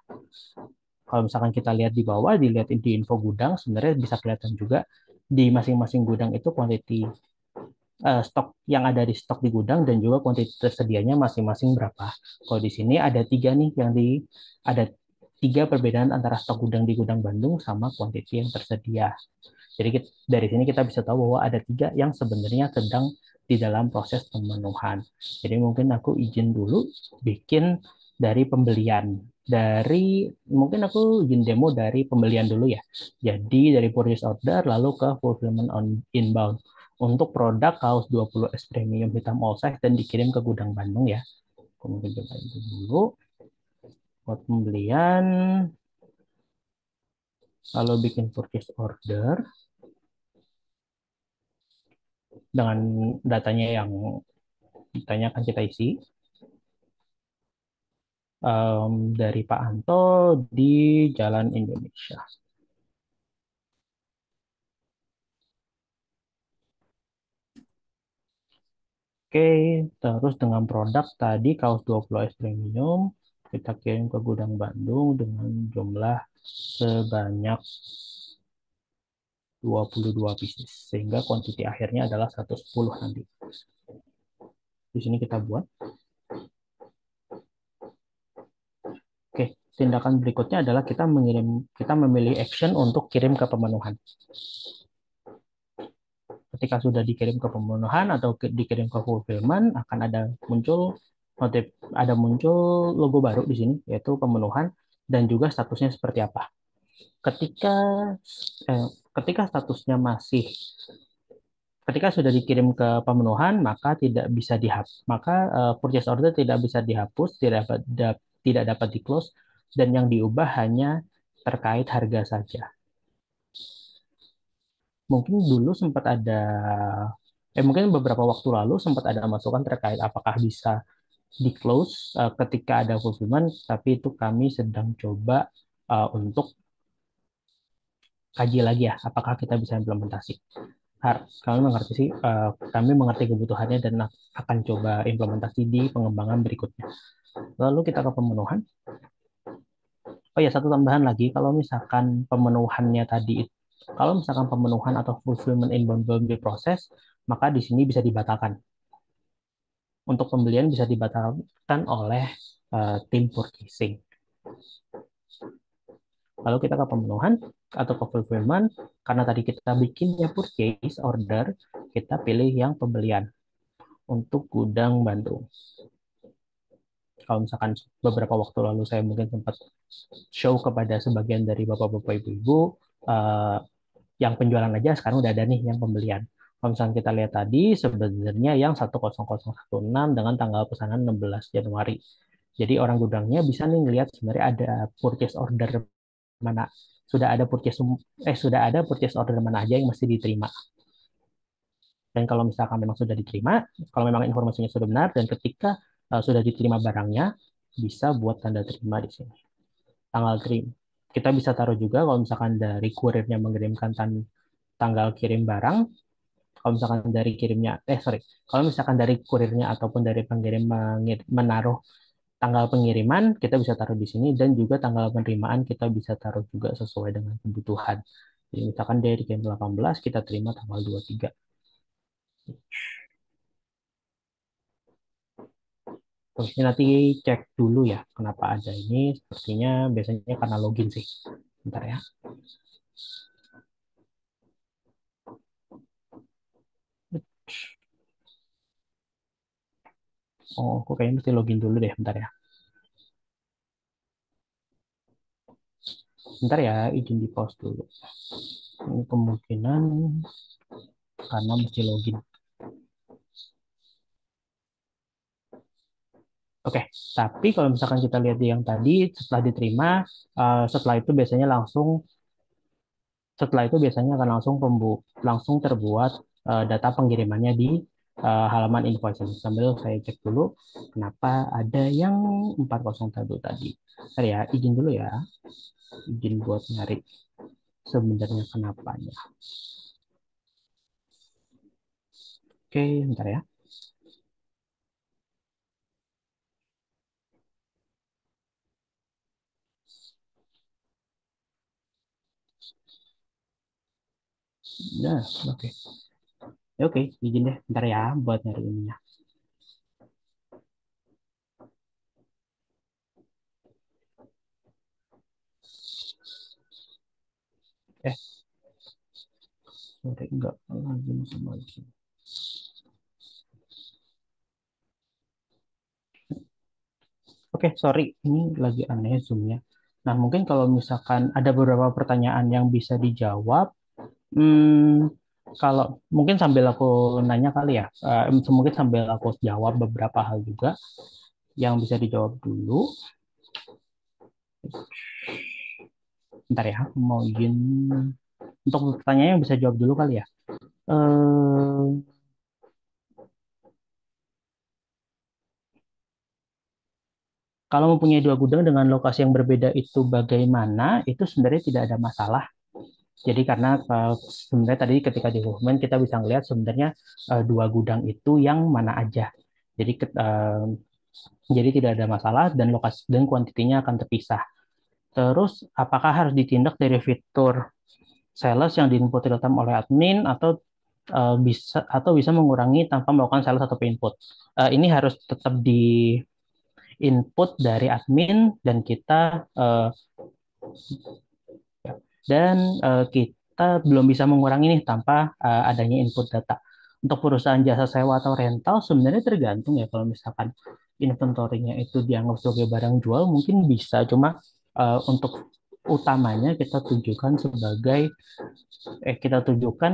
Kalau misalkan kita lihat di bawah, dilihat di info gudang, sebenarnya bisa kelihatan juga di masing-masing gudang itu quantity stok yang ada di stok di gudang dan juga quantity tersedianya masing-masing berapa. Kalau di sini ada tiga nih yang ada tiga perbedaan antara stok gudang di gudang Bandung sama quantity yang tersedia. Jadi dari sini kita bisa tahu bahwa ada tiga yang sebenarnya sedang di dalam proses pemenuhan. Jadi mungkin aku izin dulu bikin dari pembelian. Mungkin aku izin demo dari pembelian dulu ya. Jadi dari purchase order lalu ke fulfillment on inbound. Untuk produk kaos 20S Premium hitam all size dan dikirim ke gudang Bandung ya. Kemudian coba itu dulu. Buat pembelian, lalu bikin purchase order dengan datanya yang ditanya akan kita isi dari Pak Anto di Jalan Indonesia. Oke, terus dengan produk tadi kaos 20 S Premium kita kirim ke gudang Bandung dengan jumlah sebanyak 22 pieces sehingga kuantiti akhirnya adalah 110 nanti. Di sini kita buat. Oke, tindakan berikutnya adalah kita memilih action untuk kirim ke pemenuhan. Ketika sudah dikirim ke pemenuhan atau dikirim ke fulfillment akan ada muncul logo baru di sini yaitu pemenuhan dan juga statusnya seperti apa. Ketika eh, ketika statusnya masih ketika sudah dikirim ke pemenuhan maka tidak bisa maka purchase order tidak bisa dihapus, tidak dapat di close dan yang diubah hanya terkait harga saja. Mungkin dulu sempat ada mungkin beberapa waktu lalu sempat ada masukan terkait apakah bisa di close ketika ada fulfillment, tapi itu kami sedang coba untuk kaji lagi ya, apakah kita bisa implementasi. Kami mengerti sih, kami mengerti kebutuhannya dan akan coba implementasi di pengembangan berikutnya. Lalu kita ke pemenuhan. Oh ya, satu tambahan lagi, kalau misalkan pemenuhannya tadi, kalau misalkan pemenuhan atau fulfillment inbound belum diproses, maka di sini bisa dibatalkan. Untuk pembelian bisa dibatalkan oleh tim purchasing. Lalu kita ke pemenuhan atau ke fulfillment, karena tadi kita bikinnya purchase order, kita pilih yang pembelian untuk gudang Bandung. Kalau misalkan beberapa waktu lalu saya mungkin sempat show kepada sebagian dari bapak-bapak ibu-ibu, eh, yang penjualan aja sekarang udah ada nih yang pembelian. Kalau misalkan kita lihat tadi, sebenarnya yang 10016 dengan tanggal pesanan 16 Januari. Jadi orang gudangnya bisa nih ngelihat sebenarnya ada purchase order mana sudah ada purchase order mana aja yang mesti diterima. Dan kalau misalkan memang sudah diterima, kalau memang informasinya sudah benar dan ketika sudah diterima barangnya, bisa buat tanda terima di sini. Tanggal terima. Kita bisa taruh juga kalau misalkan dari kurirnya mengirimkan tanggal kirim barang, Kalau misalkan dari kirimnya, sorry, kalau misalkan dari kurirnya ataupun dari pengirim menaruh tanggal pengiriman, kita bisa taruh di sini dan juga tanggal penerimaan kita bisa taruh juga sesuai dengan kebutuhan. Jadi misalkan dari kirim 18, kita terima tanggal 23. Terus ini nanti cek dulu ya, kenapa ada ini. Sepertinya biasanya karena login sih. Bentar ya. Oh, aku kayaknya mesti login dulu deh, bentar ya. Bentar ya, izin di pause dulu. Ini kemungkinan karena mesti login. Oke, tapi kalau misalkan kita lihat di yang tadi, setelah diterima, setelah itu biasanya akan langsung terbuat data pengirimannya di halaman invoice ini. Sambil saya cek dulu kenapa ada yang 40 tadi. Bentar ya, izin dulu ya. Izin buat nyari sebenarnya kenapanya. Oke, bentar ya. Nah, oke. Ya, oke, izin deh. Bentar ya buat nyari ininya. Eh, sorry, enggak lazim sama izin. Oke, sorry, ini lagi aneh Zoom-nya. Nah, mungkin kalau misalkan ada beberapa pertanyaan yang bisa dijawab, hmm, kalau mungkin sambil aku nanya kali ya, mungkin sambil aku jawab beberapa hal juga yang bisa dijawab dulu. Bentar ya, aku mau izin untuk pertanyaan yang bisa jawab dulu kali ya. Eh, Kalau mempunyai dua gudang dengan lokasi yang berbeda itu bagaimana? Itu sebenarnya tidak ada masalah. Jadi karena sebenarnya tadi ketika di movement kita bisa melihat sebenarnya dua gudang itu yang mana aja. Jadi jadi tidak ada masalah dan lokasi dan kuantitinya akan terpisah. Terus apakah harus ditindak dari fitur sales yang diinput real time oleh admin atau bisa mengurangi tanpa melakukan sales atau input? Ini harus tetap di input dari admin dan dan kita belum bisa mengurangi nih tanpa adanya input data. Untuk perusahaan jasa sewa atau rental sebenarnya tergantung ya kalau misalkan inventory-nya itu dianggap sebagai barang jual mungkin bisa cuma untuk utamanya kita tujukan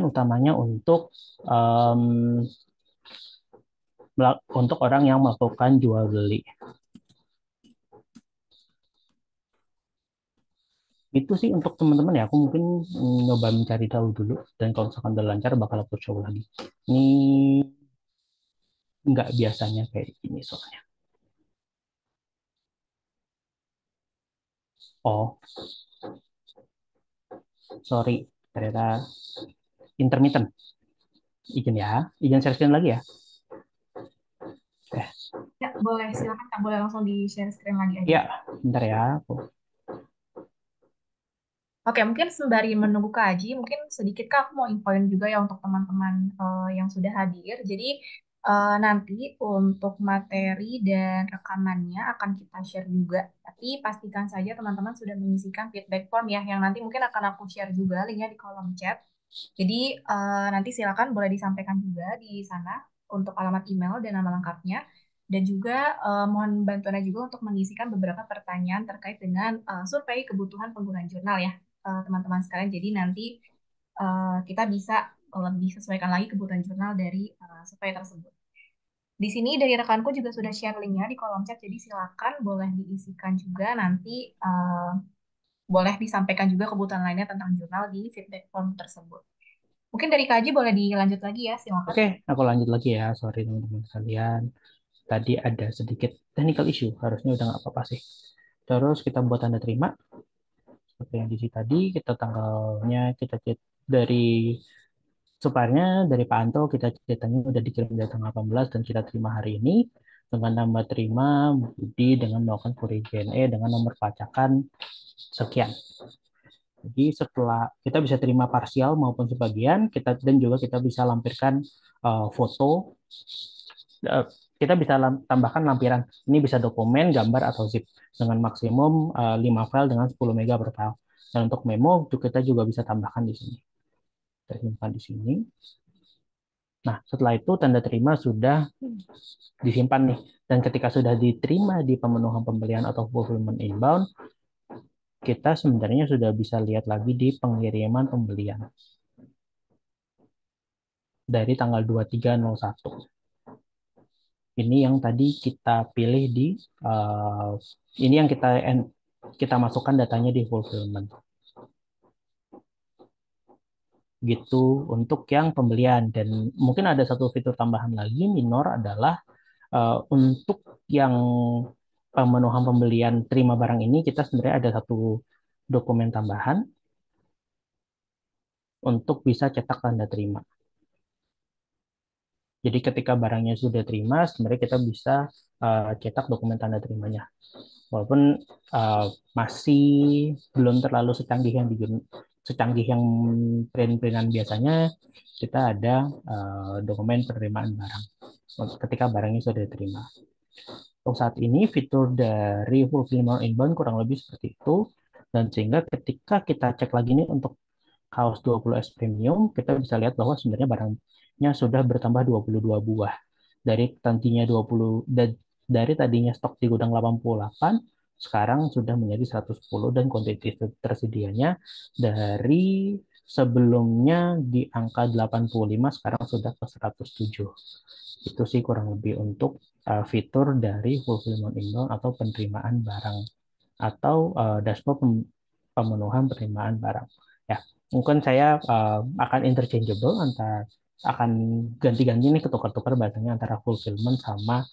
utamanya um, untuk orang yang melakukan jual beli. Itu sih untuk teman-teman ya, aku mungkin nyoba mencari tahu dulu dan kalau misalkan udah lancar bakal aku coba lagi. Ini nggak biasanya kayak gini soalnya. Oh, sorry, ternyata intermittent. Izin ya, izin share screen lagi ya. Eh, Ya, boleh. Silakan Kak. Boleh langsung di-share screen lagi aja. ya, bentar ya. Oke, mungkin sembari menunggu Kak Aji, mungkin sedikit Kak, aku mau infoin juga ya untuk teman-teman yang sudah hadir. Jadi nanti untuk materi dan rekamannya akan kita share juga. Tapi pastikan saja teman-teman sudah mengisikan feedback form ya, yang nanti mungkin akan aku share juga linknya di kolom chat. Jadi nanti silakan boleh disampaikan juga di sana untuk alamat email dan nama lengkapnya. Dan juga mohon bantuannya juga untuk mengisikan beberapa pertanyaan terkait dengan survei kebutuhan pengguna jurnal ya teman-teman sekalian. Jadi nanti kita bisa lebih sesuaikan lagi kebutuhan jurnal dari survei tersebut. Di sini dari rekanku juga sudah share linknya di kolom chat, jadi silakan boleh diisikan juga nanti boleh disampaikan juga kebutuhan lainnya tentang jurnal di feedback form tersebut. Mungkin dari Kaji boleh dilanjut lagi ya, silakan. Oke, aku lanjut lagi ya. Sorry teman-teman sekalian. Tadi ada sedikit technical issue, harusnya udah nggak apa-apa sih. Terus kita buat tanda terima. Seperti yang di sini tadi, kita tanggalnya kita cek dari supplier-nya dari Pak Anto kita ceritanya udah dikirim dari tanggal 18 dan kita terima hari ini dengan nama terima Budi dengan melakukan query JNE dengan nomor pelacakan sekian. Jadi setelah kita bisa terima parsial maupun sebagian, kita dan juga kita bisa lampirkan foto. eh, Kita bisa tambahkan lampiran. Ini bisa dokumen, gambar atau zip dengan maksimum 5 file dengan 10 mega per file. Dan untuk memo kita juga bisa tambahkan di sini. Kita simpan di sini. Nah, setelah itu tanda terima sudah disimpan nih. Dan ketika sudah diterima di pemenuhan pembelian atau fulfillment inbound, kita sebenarnya sudah bisa lihat lagi di pengiriman pembelian dari tanggal 2301. Ini yang tadi kita pilih di ini yang kita masukkan datanya di fulfillment. Gitu untuk yang pembelian. Dan mungkin ada satu fitur tambahan lagi minor adalah untuk yang pemenuhan pembelian terima barang ini kita sebenarnya ada satu dokumen tambahan untuk bisa cetak tanda terima. Jadi ketika barangnya sudah terima, sebenarnya kita bisa cetak dokumen tanda terimanya. Walaupun uh, masih belum terlalu secanggih yang print-printan biasanya, kita ada dokumen penerimaan barang ketika barangnya sudah diterima. Untuk saat ini fitur dari fulfillment inbound kurang lebih seperti itu, dan sehingga ketika kita cek lagi nih untuk kaos 20S premium, kita bisa lihat bahwa sebenarnya barangnya sudah bertambah 22 buah. Dari tadinya 20 dari tadinya stok di gudang 88, sekarang sudah menjadi 110 dan kuantiti tersedianya dari sebelumnya di angka 85 sekarang sudah ke 107. Itu sih kurang lebih untuk fitur dari fulfillment inbound atau penerimaan barang atau dashboard pemenuhan penerimaan barang. Ya, mungkin saya akan interchangeable antara akan ganti-ganti nih ketukar-tukar bahasanya antara fulfillment sama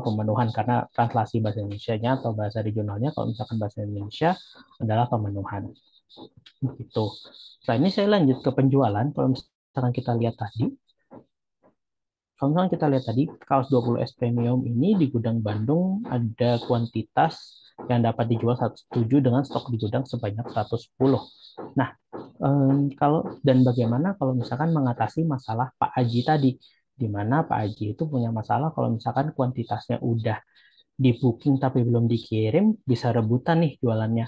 pemenuhan karena translasi bahasa Indonesia-nya atau bahasa regionalnya kalau misalkan bahasa Indonesia adalah pemenuhan. Begitu. Setelah ini saya lanjut ke penjualan. Kalau misalkan kita lihat tadi, kalau misalkan kita lihat tadi, kaos 20S Premium ini di gudang Bandung ada kuantitas yang dapat dijual 107 dengan stok di gudang sebanyak 110. Nah, kalau dan bagaimana kalau misalkan mengatasi masalah Pak Aji tadi, di mana Pak Aji itu punya masalah kalau misalkan kuantitasnya udah di booking tapi belum dikirim, bisa rebutan nih jualannya.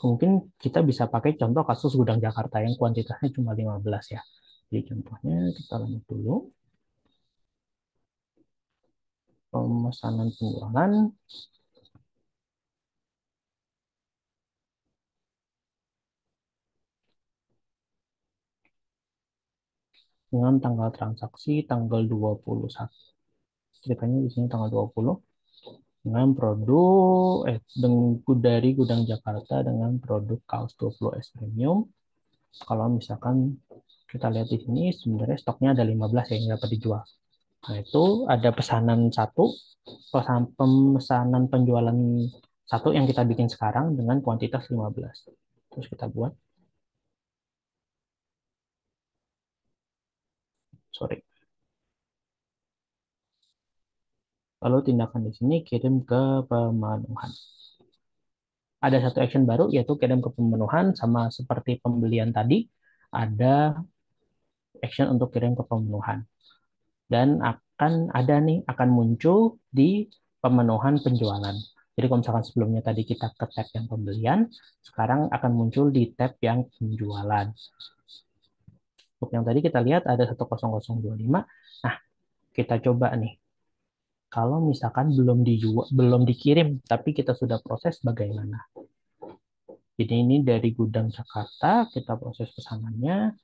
Mungkin kita bisa pakai contoh kasus gudang Jakarta yang kuantitasnya cuma 15 ya. Jadi contohnya kita lanjut dulu. Pemesanan penjualan dengan tanggal transaksi tanggal 21. Ceritanya di sini tanggal 20 dengan produk dari gudang Jakarta dengan produk kaos 20S Premium. Kalau misalkan kita lihat di sini sebenarnya stoknya ada 15 yang dapat dijual. Nah, itu ada pemesanan penjualan satu yang kita bikin sekarang dengan kuantitas 15. Terus kita buat, sorry. Lalu tindakan di sini kirim ke pemenuhan. Ada satu action baru yaitu kirim ke pemenuhan sama seperti pembelian tadi, ada action untuk kirim ke pemenuhan. Dan akan muncul di pemenuhan penjualan. Jadi kalau misalkan sebelumnya tadi kita ke tab yang pembelian, sekarang akan muncul di tab yang penjualan. Untuk yang tadi kita lihat ada 10025. Nah, kita coba nih. Kalau misalkan belum dikirim, tapi kita sudah proses bagaimana? Jadi ini dari gudang Jakarta, kita proses pesanannya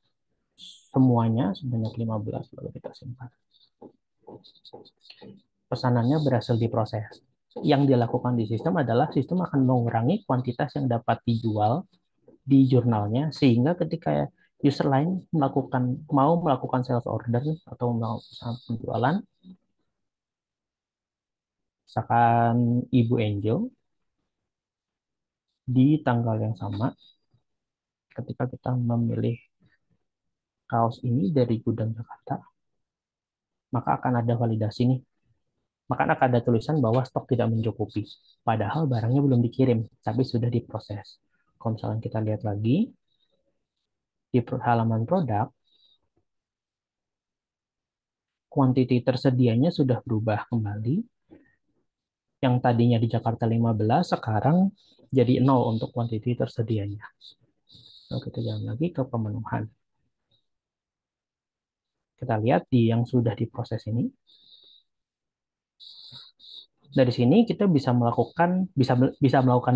semuanya sebanyak 15 lalu kita simpan. Pesanannya berhasil diproses. Yang dilakukan di sistem adalah sistem akan mengurangi kuantitas yang dapat dijual di jurnalnya sehingga ketika user lain mau melakukan sales order atau melakukan penjualan, misalkan Ibu Angel di tanggal yang sama ketika kita memilih kaos ini dari gudang Jakarta, maka akan ada validasi nih. Maka akan ada tulisan bahwa stok tidak mencukupi. Padahal barangnya belum dikirim, tapi sudah diproses. Kalau misalnya kita lihat lagi di halaman produk, kuantiti tersedianya sudah berubah kembali. Yang tadinya di Jakarta 15, sekarang jadi 0 untuk kuantiti tersedianya. Lalu kita jalan lagi ke pemenuhan. Kita lihat di yang sudah diproses ini. Dari sini kita bisa melakukan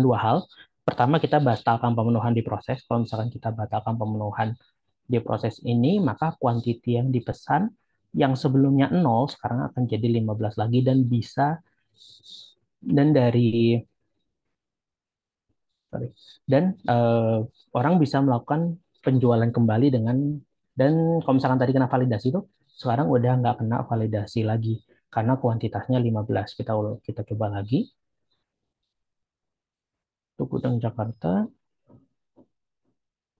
dua hal. Pertama, kita batalkan pemenuhan di proses. Kalau misalkan kita batalkan pemenuhan di proses ini, maka kuantiti yang dipesan yang sebelumnya 0 sekarang akan jadi 15 lagi dan dari sorry, dan orang bisa melakukan penjualan kembali dan kalau misalkan tadi kena validasi itu sekarang udah nggak kena validasi lagi karena kuantitasnya 15. Kita coba lagi untuk gudang Jakarta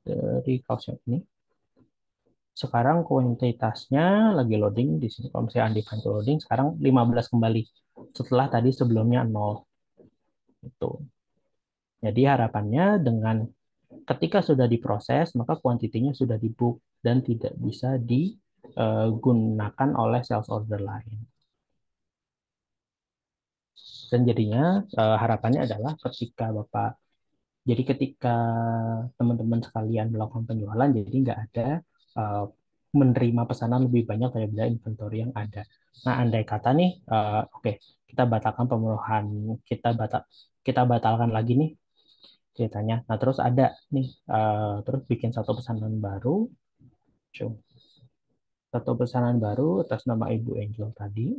dari kaos yang ini. Sekarang kuantitasnya lagi loading di sini. Kalau misalnya undefined loading, sekarang 15 kembali. Setelah tadi sebelumnya 0. Itu. Jadi harapannya dengan ketika sudah diproses, maka kuantitinya sudah dibook dan tidak bisa digunakan oleh sales order lain. Dan jadinya harapannya adalah ketika teman-teman sekalian melakukan penjualan, jadi nggak ada uh, menerima pesanan lebih banyak daripada inventory yang ada. Nah, andai kata nih, oke, kita batalkan pemenuhan, kita batal, kita batalkan lagi nih ceritanya. Nah, terus ada nih, terus bikin satu pesanan baru atas nama Ibu Angel tadi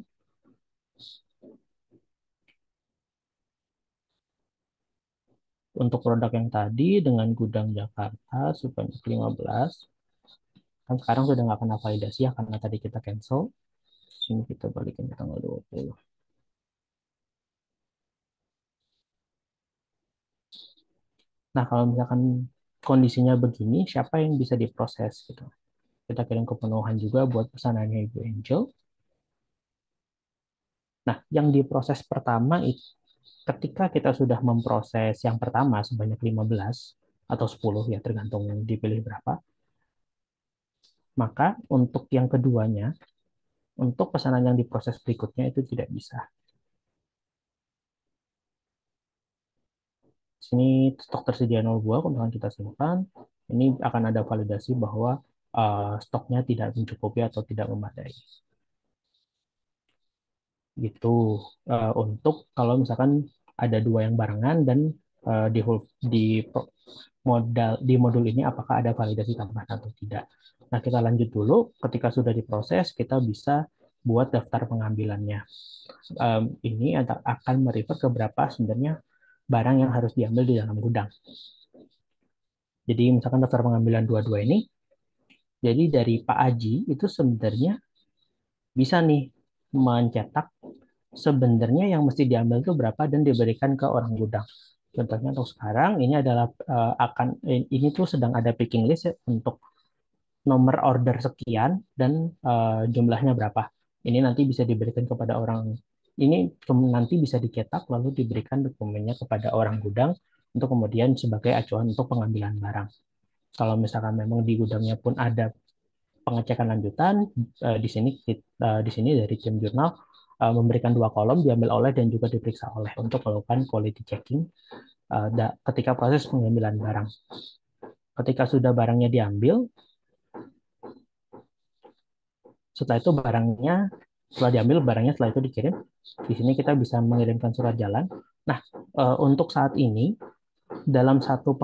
untuk produk yang tadi dengan gudang Jakarta sebanyak 15. Kan sekarang sudah nggak kena validasi ya karena tadi kita cancel. Sini kita balikin ke tanggal 20. Nah, kalau misalkan kondisinya begini, siapa yang bisa diproses gitu? Kita kirim ke pemenuhan juga buat pesanannya Ibu Angel. Nah, yang diproses pertama itu ketika kita sudah memproses yang pertama sebanyak 15 atau 10 ya tergantung dipilih berapa, maka untuk yang keduanya, untuk pesanan yang diproses berikutnya itu tidak bisa. Sini stok tersedia 02, kemudian kita simpan. Ini akan ada validasi bahwa stoknya tidak mencukupi atau tidak memadai. Gitu. Untuk kalau misalkan ada dua yang barengan dan di modul ini apakah ada validasi tambahan atau tidak. Nah, kita lanjut dulu. Ketika sudah diproses, kita bisa buat daftar pengambilannya. Ini akan merefer ke berapa sebenarnya barang yang harus diambil di dalam gudang. Jadi misalkan daftar pengambilan dua-dua ini, jadi dari Pak Aji itu sebenarnya bisa nih mencetak sebenarnya yang mesti diambil itu berapa dan diberikan ke orang gudang. Contohnya untuk sekarang ini adalah ini tuh sedang ada picking list ya, untuk nomor order sekian dan jumlahnya berapa. Ini nanti bisa diberikan kepada orang ini nanti bisa dicetak lalu diberikan dokumennya kepada orang gudang untuk kemudian sebagai acuan untuk pengambilan barang. Kalau misalkan memang di gudangnya pun ada pengecekan lanjutan, di sini dari tim jurnal memberikan dua kolom diambil oleh dan juga diperiksa oleh untuk melakukan quality checking ketika proses pengambilan barang. Ketika sudah barangnya diambil, setelah itu setelah diambil barangnya setelah itu dikirim. Di sini kita bisa mengirimkan surat jalan. Nah, untuk saat ini dalam satu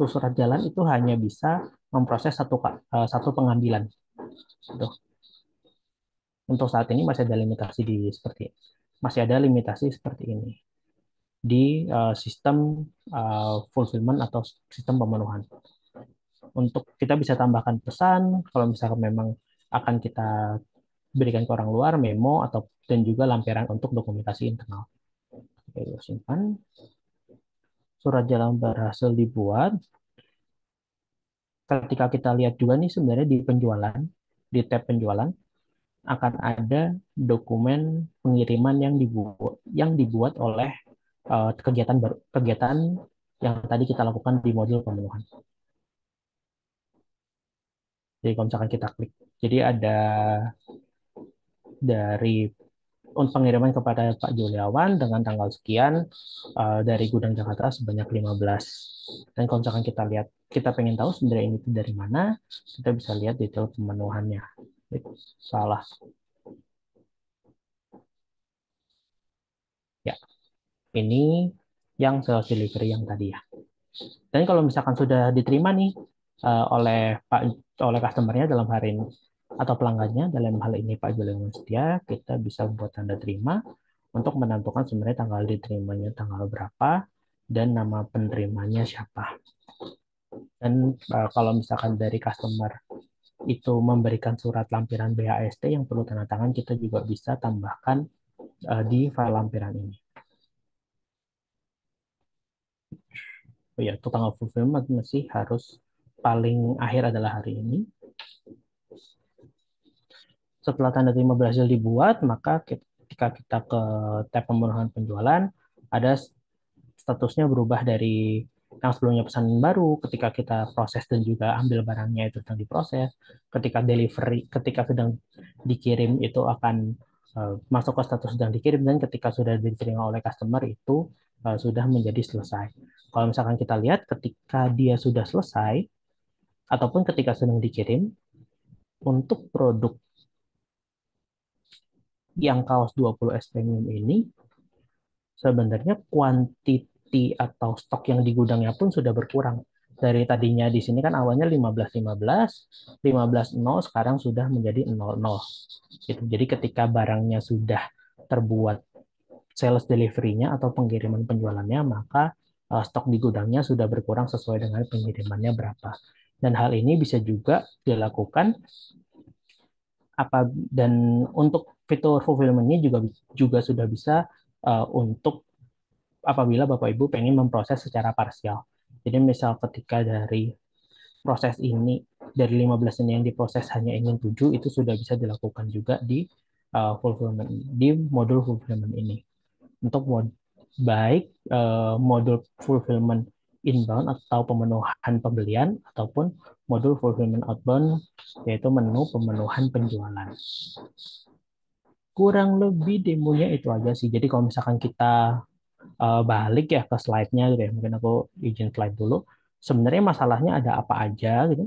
surat jalan itu hanya bisa memproses satu pengambilan. Tuh. Untuk saat ini masih ada limitasi seperti ini di sistem fulfillment atau sistem pemenuhan. Untuk kita bisa tambahkan pesan kalau misalkan memang akan kita berikan ke orang luar, memo dan juga lampiran untuk dokumentasi internal. Oke, simpan. Surat jalan berhasil dibuat. ketika kita lihat juga nih sebenarnya di penjualan, di tab penjualan akan ada dokumen pengiriman yang dibuat oleh kegiatan yang tadi kita lakukan di modul pemenuhan. Jadi kalau misalkan kita klik, jadi ada dari untuk pengiriman kepada Pak Juliawan dengan tanggal sekian dari Gudang Jakarta sebanyak 15. Dan kalau misalkan kita lihat, kita pengen tahu sebenarnya ini dari mana, kita bisa lihat detail pemenuhannya. Salah. Ya, ini yang sales delivery yang tadi ya. Dan kalau misalkan sudah diterima nih oleh Pak oleh customernya dalam hari ini atau pelanggannya dalam hal ini Pak Julian Setia, kita bisa buat tanda terima untuk menentukan sebenarnya tanggal diterimanya tanggal berapa dan nama penerimanya siapa. Dan kalau misalkan dari customer itu memberikan surat lampiran BHST yang perlu tanda tangan, kita juga bisa tambahkan di file lampiran ini. Oh ya, untuk tanggal fulfillment masih harus paling akhir adalah hari ini. Setelah tanda terima berhasil dibuat, maka ketika kita ke tab pemenuhan penjualan, ada statusnya berubah dari yang sebelumnya pesanan baru, ketika kita proses dan juga ambil barangnya itu sedang diproses, ketika delivery, ketika sedang dikirim itu akan masuk ke status sedang dikirim, dan ketika sudah diterima oleh customer itu sudah menjadi selesai. Kalau misalkan kita lihat ketika dia sudah selesai, ataupun ketika sedang dikirim, untuk produk yang kaos 20 S premium ini sebenarnya quantity atau stok yang di gudangnya pun sudah berkurang. Dari tadinya di sini kan awalnya 15 sekarang sudah menjadi 00. Gitu. Jadi ketika barangnya sudah terbuat sales delivery-nya atau pengiriman penjualannya, maka stok di gudangnya sudah berkurang sesuai dengan pengirimannya berapa. Dan hal ini bisa juga dilakukan dan untuk fitur fulfillment-nya juga juga sudah bisa untuk apabila Bapak Ibu pengen memproses secara parsial. Jadi misal ketika dari proses ini, dari 15 ini yang diproses hanya ingin 7, itu sudah bisa dilakukan juga di fulfillment, di modul fulfillment ini. Untuk baik modul fulfillment inbound atau pemenuhan pembelian, ataupun modul fulfillment outbound, yaitu menu pemenuhan penjualan. Kurang lebih demonya itu aja sih. Jadi kalau misalkan kita balik ya ke slide-nya gitu ya. Mungkin aku izin slide dulu. Sebenarnya masalahnya ada apa aja gitu.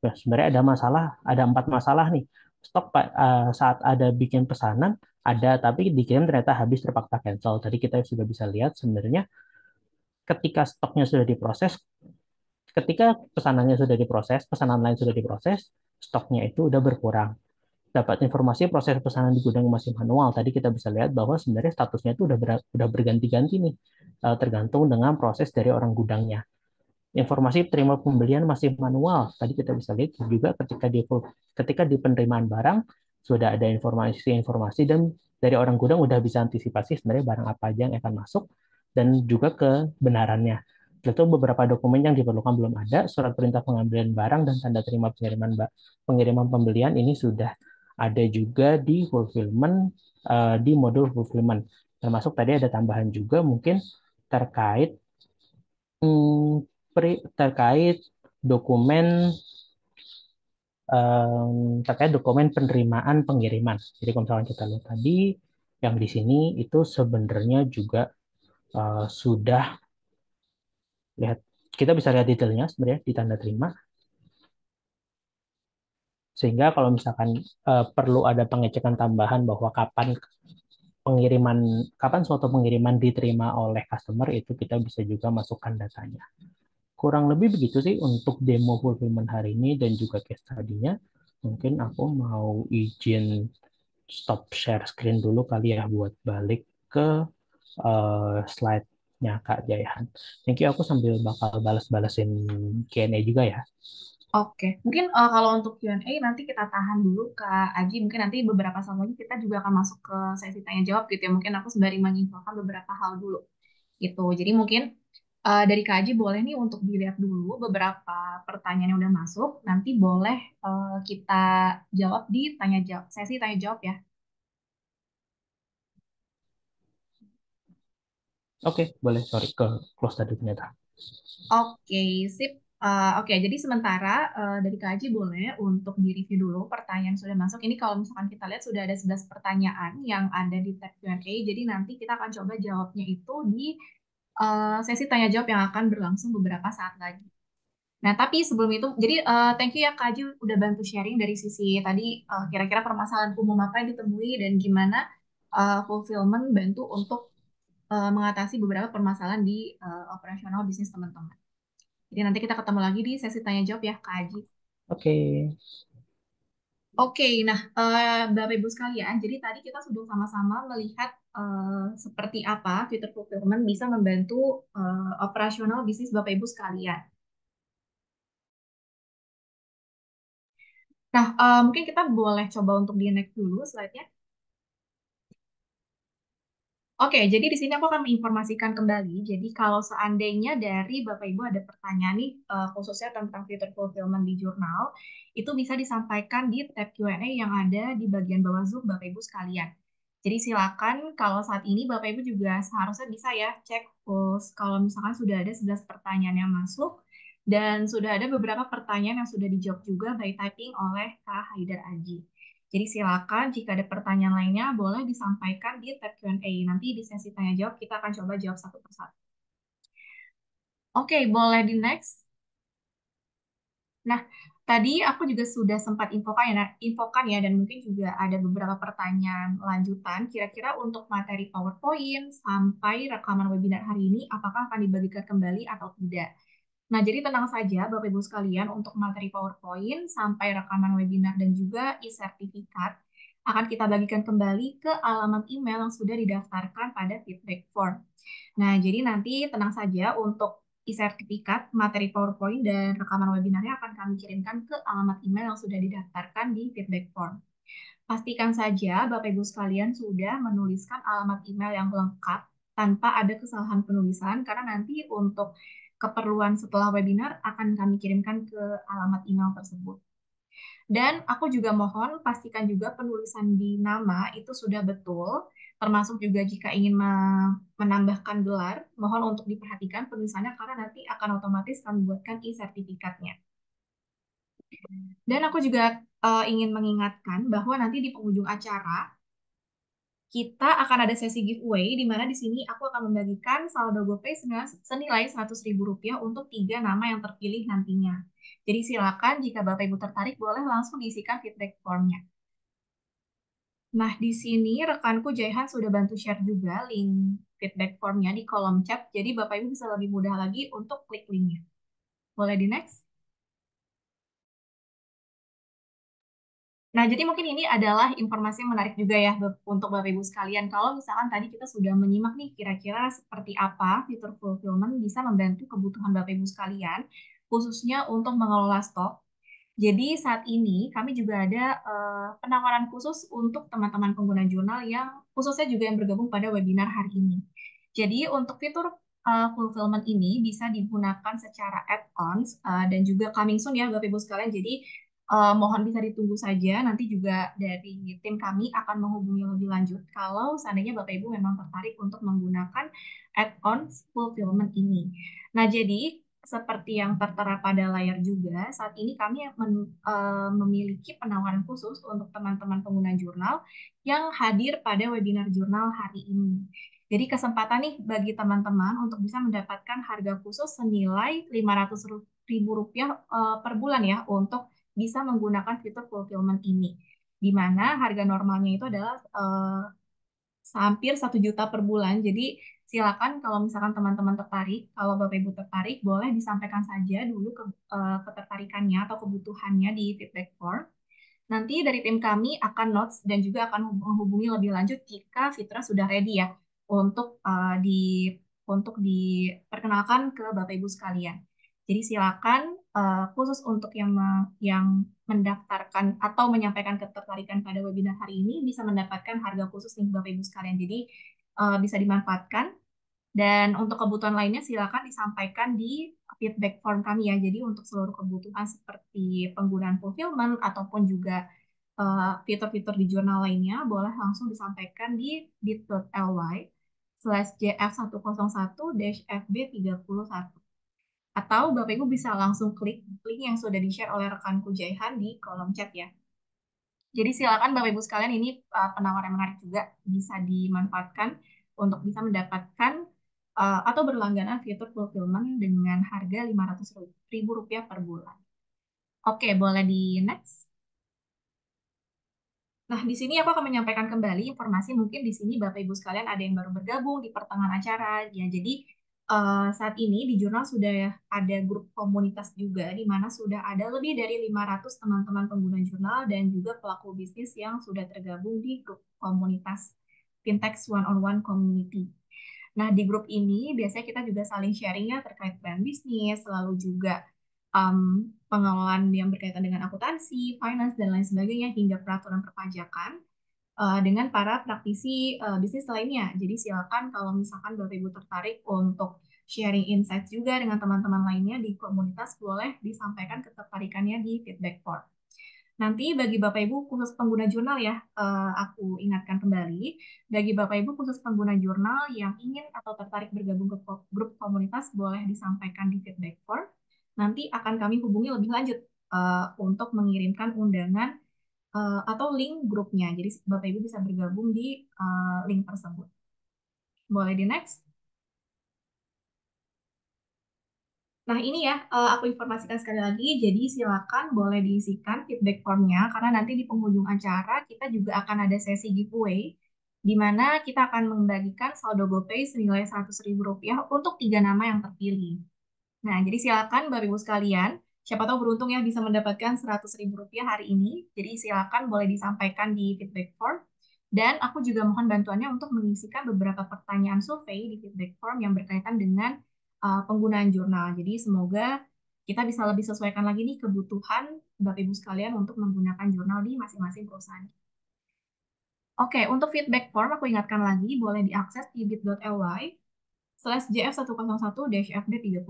Nah, sebenarnya ada 4 masalah nih. Stok saat ada bikin pesanan ada, tapi dikirim ternyata habis terpaksa cancel. Tadi kita sudah bisa lihat sebenarnya ketika stoknya sudah diproses, ketika pesanannya sudah diproses, pesanan lain sudah diproses, stoknya itu udah berkurang. Dapat informasi proses pesanan di gudang masih manual. Tadi kita bisa lihat bahwa sebenarnya statusnya itu udah berganti-ganti nih, tergantung dengan proses dari orang gudangnya. Informasi terima pembelian masih manual. Tadi kita bisa lihat juga ketika di penerimaan barang sudah ada informasi-informasi, dan dari orang gudang udah bisa antisipasi sebenarnya barang apa aja yang akan masuk dan juga kebenarannya. Itu beberapa dokumen yang diperlukan belum ada, surat perintah pengambilan barang dan tanda terima pengiriman pembelian ini sudah ada juga di fulfillment, di modul fulfillment. Termasuk tadi ada tambahan juga mungkin terkait Hmm, terkait dokumen terkait dokumen penerimaan pengiriman. Jadi kalau misalkan kita lihat tadi yang di sini itu sebenarnya juga sudah lihat, kita bisa lihat detailnya sebenarnya di tanda terima, sehingga kalau misalkan perlu ada pengecekan tambahan bahwa pengiriman kapan suatu pengiriman diterima oleh customer, itu kita bisa juga masukkan datanya. Kurang lebih begitu sih untuk demo fulfillment hari ini dan juga case study-nya. Mungkin aku mau izin stop share screen dulu kali ya buat balik ke slide-nya Kak Jayahan. Thank you, aku sambil bakal balas-balasin Q&A juga ya. Oke, mungkin kalau untuk Q&A nanti kita tahan dulu Kak Aji. Mungkin nanti beberapa saat lagi kita juga akan masuk ke sesi tanya jawab gitu ya. Mungkin aku sembari menginfokan beberapa hal dulu gitu. Jadi mungkin Dari Kak Aji boleh nih untuk dilihat dulu beberapa pertanyaan yang udah masuk. Nanti boleh kita jawab di tanya jawab, sesi tanya jawab ya. Oke, boleh. Sorry, ke close tadi ternyata. Oke, sip. Oke, jadi sementara dari Kak Aji boleh untuk di-review dulu pertanyaan yang sudah masuk. Ini kalau misalkan kita lihat sudah ada 11 pertanyaan yang ada di tab Q&A. Jadi nanti kita akan coba jawabnya itu di sesi tanya jawab yang akan berlangsung beberapa saat lagi. Nah, tapi sebelum itu, jadi thank you ya Kak Aji udah bantu sharing dari sisi tadi kira-kira permasalahan umum apa yang ditemui dan gimana fulfillment bantu untuk mengatasi beberapa permasalahan di operasional bisnis teman-teman. Jadi nanti kita ketemu lagi di sesi tanya jawab ya Kak Aji. Oke, Oke, nah Bapak Ibu sekalian, jadi tadi kita sudah sama-sama melihat seperti apa fitur fulfillment bisa membantu operasional bisnis Bapak Ibu sekalian. Nah, mungkin kita boleh coba untuk di next dulu slide-nya. Oke, jadi di sini aku akan menginformasikan kembali. Jadi kalau seandainya dari Bapak Ibu ada pertanyaan nih, khususnya tentang fitur fulfillment di jurnal, itu bisa disampaikan di tab Q&A yang ada di bagian bawah Zoom Bapak Ibu sekalian. Jadi silakan kalau saat ini Bapak Ibu juga seharusnya bisa ya cek kalau misalkan sudah ada 11 pertanyaan yang masuk dan sudah ada beberapa pertanyaan yang sudah dijawab juga by typing oleh Kak Haidar Aji. Jadi silakan jika ada pertanyaan lainnya boleh disampaikan di tab Q&A. Nanti di sesi tanya jawab kita akan coba jawab satu persatu. Oke, boleh di next. Nah, tadi aku juga sudah sempat infokan ya dan mungkin juga ada beberapa pertanyaan lanjutan. Kira-kira untuk materi PowerPoint sampai rekaman webinar hari ini apakah akan dibagikan kembali atau tidak? Nah, jadi tenang saja Bapak Ibu sekalian untuk materi PowerPoint sampai rekaman webinar dan juga e-sertifikat akan kita bagikan kembali ke alamat email yang sudah didaftarkan pada feedback form. Nah, jadi nanti tenang saja untuk e-sertifikat, materi PowerPoint, dan rekaman webinarnya akan kami kirimkan ke alamat email yang sudah didaftarkan di feedback form. Pastikan saja Bapak Ibu sekalian sudah menuliskan alamat email yang lengkap tanpa ada kesalahan penulisan karena nanti untuk keperluan setelah webinar akan kami kirimkan ke alamat email tersebut. Dan aku juga mohon pastikan juga penulisan di nama itu sudah betul, termasuk juga jika ingin menambahkan gelar, mohon untuk diperhatikan penulisannya karena nanti akan otomatis kami buatkan e-sertifikatnya. Dan aku juga ingin mengingatkan bahwa nanti di penghujung acara kita akan ada sesi giveaway di mana di sini aku akan membagikan saldo GoPay senilai Rp100.000 untuk 3 nama yang terpilih nantinya. Jadi silakan jika Bapak Ibu tertarik boleh langsung diisikan feedback formnya. Nah, di sini rekanku Jaihan sudah bantu share juga link feedback formnya di kolom chat. Jadi Bapak Ibu bisa lebih mudah lagi untuk klik linknya. Boleh di next? Nah, jadi mungkin ini adalah informasi yang menarik juga ya untuk Bapak Ibu sekalian. Kalau misalkan tadi kita sudah menyimak nih kira-kira seperti apa fitur fulfillment bisa membantu kebutuhan Bapak Ibu sekalian, khususnya untuk mengelola stok. Jadi saat ini kami juga ada penawaran khusus untuk teman-teman pengguna jurnal yang khususnya juga yang bergabung pada webinar hari ini. Jadi untuk fitur fulfillment ini bisa digunakan secara add-ons dan juga coming soon ya Bapak Ibu sekalian. Jadi mohon bisa ditunggu saja. Nanti juga dari tim kami akan menghubungi lebih lanjut kalau seandainya Bapak Ibu memang tertarik untuk menggunakan add-ons fulfillment ini. Nah, jadi seperti yang tertera pada layar juga, saat ini kami memiliki penawaran khusus untuk teman-teman pengguna jurnal yang hadir pada webinar jurnal hari ini. Jadi kesempatan nih bagi teman-teman untuk bisa mendapatkan harga khusus senilai Rp500.000 per bulan ya untuk bisa menggunakan fitur fulfillment ini. Di mana harga normalnya itu adalah hampir 1 juta per bulan. Jadi silakan kalau misalkan teman-teman tertarik, kalau Bapak Ibu tertarik, boleh disampaikan saja dulu ketertarikannya atau kebutuhannya di feedback form. Nanti dari tim kami akan notes dan juga akan menghubungi lebih lanjut jika Fitra sudah ready ya untuk untuk diperkenalkan ke Bapak Ibu sekalian. Jadi silakan khusus untuk yang mendaftarkan atau menyampaikan ketertarikan pada webinar hari ini bisa mendapatkan harga khusus nih Bapak Ibu sekalian. Jadi bisa dimanfaatkan. Dan untuk kebutuhan lainnya silakan disampaikan di feedback form kami ya. Jadi untuk seluruh kebutuhan seperti penggunaan fulfillment ataupun juga fitur-fitur di jurnal lainnya boleh langsung disampaikan di bit.ly/jf101-fb31. Atau Bapak Ibu bisa langsung klik link yang sudah di-share oleh rekanku Jaihan di kolom chat ya. Jadi silakan Bapak Ibu sekalian ini penawaran yang menarik juga bisa dimanfaatkan untuk bisa mendapatkan atau berlangganan fitur fulfillment dengan harga Rp500.000 per bulan. Oke, boleh di next. Nah, di sini aku akan menyampaikan kembali informasi mungkin di sini Bapak Ibu sekalian ada yang baru bergabung di pertengahan acara ya. Jadi saat ini di jurnal sudah ada grup komunitas juga di mana sudah ada lebih dari 500 teman-teman pengguna jurnal dan juga pelaku bisnis yang sudah tergabung di grup komunitas Fintech One on One Community. Nah, di grup ini biasanya kita juga saling sharing ya terkait plan bisnis, lalu juga pengelolaan yang berkaitan dengan akuntansi, finance, dan lain sebagainya, hingga peraturan perpajakan dengan para praktisi bisnis lainnya. Jadi silakan kalau misalkan Bapak Ibu tertarik untuk sharing insights juga dengan teman-teman lainnya di komunitas, boleh disampaikan ketertarikannya di feedback form. Nanti bagi Bapak Ibu khusus pengguna jurnal ya, aku ingatkan kembali, bagi Bapak Ibu khusus pengguna jurnal yang ingin atau tertarik bergabung ke grup komunitas, boleh disampaikan di feedback form. Nanti akan kami hubungi lebih lanjut untuk mengirimkan undangan atau link grupnya. Jadi Bapak Ibu bisa bergabung di link tersebut. Boleh di next. Nah, ini ya, aku informasikan sekali lagi. Jadi, silakan boleh diisikan feedback formnya, karena nanti di penghujung acara kita juga akan ada sesi giveaway, di mana kita akan membagikan saldo GoPay senilai Rp100.000 untuk 3 nama yang terpilih. Nah, jadi silakan Bapak Ibu sekalian, siapa tahu beruntung ya bisa mendapatkan Rp100.000 hari ini. Jadi silakan boleh disampaikan di feedback form. Dan aku juga mohon bantuannya untuk mengisikan beberapa pertanyaan survei di feedback form yang berkaitan dengan penggunaan jurnal. Jadi semoga kita bisa lebih sesuaikan lagi nih kebutuhan Bapak Ibu sekalian untuk menggunakan jurnal di masing-masing perusahaan. Oke, untuk feedback form aku ingatkan lagi boleh diakses di bit.ly/jf101-fd31.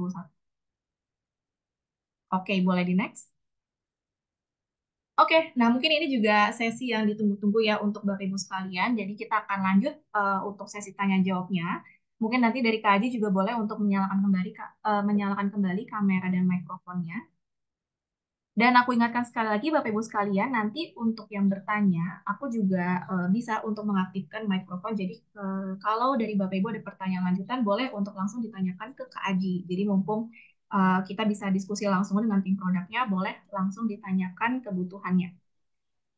Oke, boleh di next. Oke, nah mungkin ini juga sesi yang ditunggu-tunggu ya untuk Bapak Ibu sekalian. Jadi kita akan lanjut untuk sesi tanya jawabnya. Mungkin nanti dari Kak Aji juga boleh untuk menyalakan kembali kamera dan mikrofonnya. Dan aku ingatkan sekali lagi Bapak Ibu sekalian, nanti untuk yang bertanya, aku juga bisa untuk mengaktifkan mikrofon. Jadi kalau dari Bapak Ibu ada pertanyaan lanjutan, boleh untuk langsung ditanyakan ke Kak Aji. Jadi mumpung kita bisa diskusi langsung dengan tim produknya, boleh langsung ditanyakan kebutuhannya.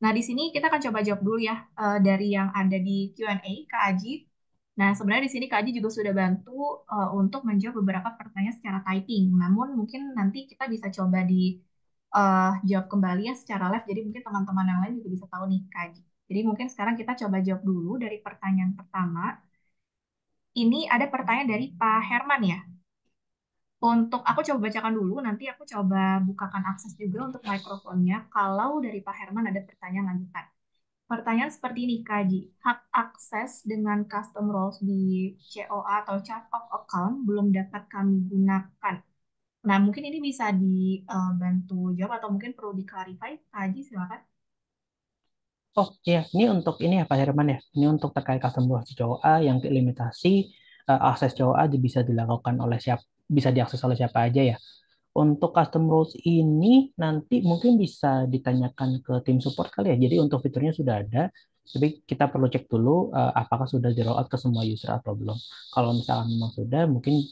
Nah, di sini kita akan coba jawab dulu ya dari yang ada di Q&A, Kak Aji. Nah, sebenarnya di sini Kak Aji juga sudah bantu untuk menjawab beberapa pertanyaan secara typing. Namun mungkin nanti kita bisa coba di jawab kembali ya secara live. Jadi mungkin teman-teman yang lain juga bisa tahu nih Kak Aji. Jadi mungkin sekarang kita coba jawab dulu dari pertanyaan pertama. Ini ada pertanyaan dari Pak Herman ya. Untuk aku coba bacakan dulu, nanti aku coba bukakan akses juga untuk mikrofonnya. Kalau dari Pak Herman ada pertanyaan lanjutan. Pertanyaan seperti ini, Kaji. Hak akses dengan custom roles di COA atau chart of account belum dapat kami gunakan. Nah, mungkin ini bisa dibantu jawab atau mungkin perlu diklarifikasi. Kaji, silakan. Oh iya, ini untuk ini ya Pak Herman ya. Ini untuk terkait custom rules COA yang limitasi akses COA bisa dilakukan oleh siapa, bisa diakses oleh siapa aja ya. Untuk custom rules ini nanti mungkin bisa ditanyakan ke tim support kali ya. Jadi untuk fiturnya sudah ada, tapi kita perlu cek dulu apakah sudah di roll out ke semua user atau belum. Kalau misalnya memang sudah, mungkin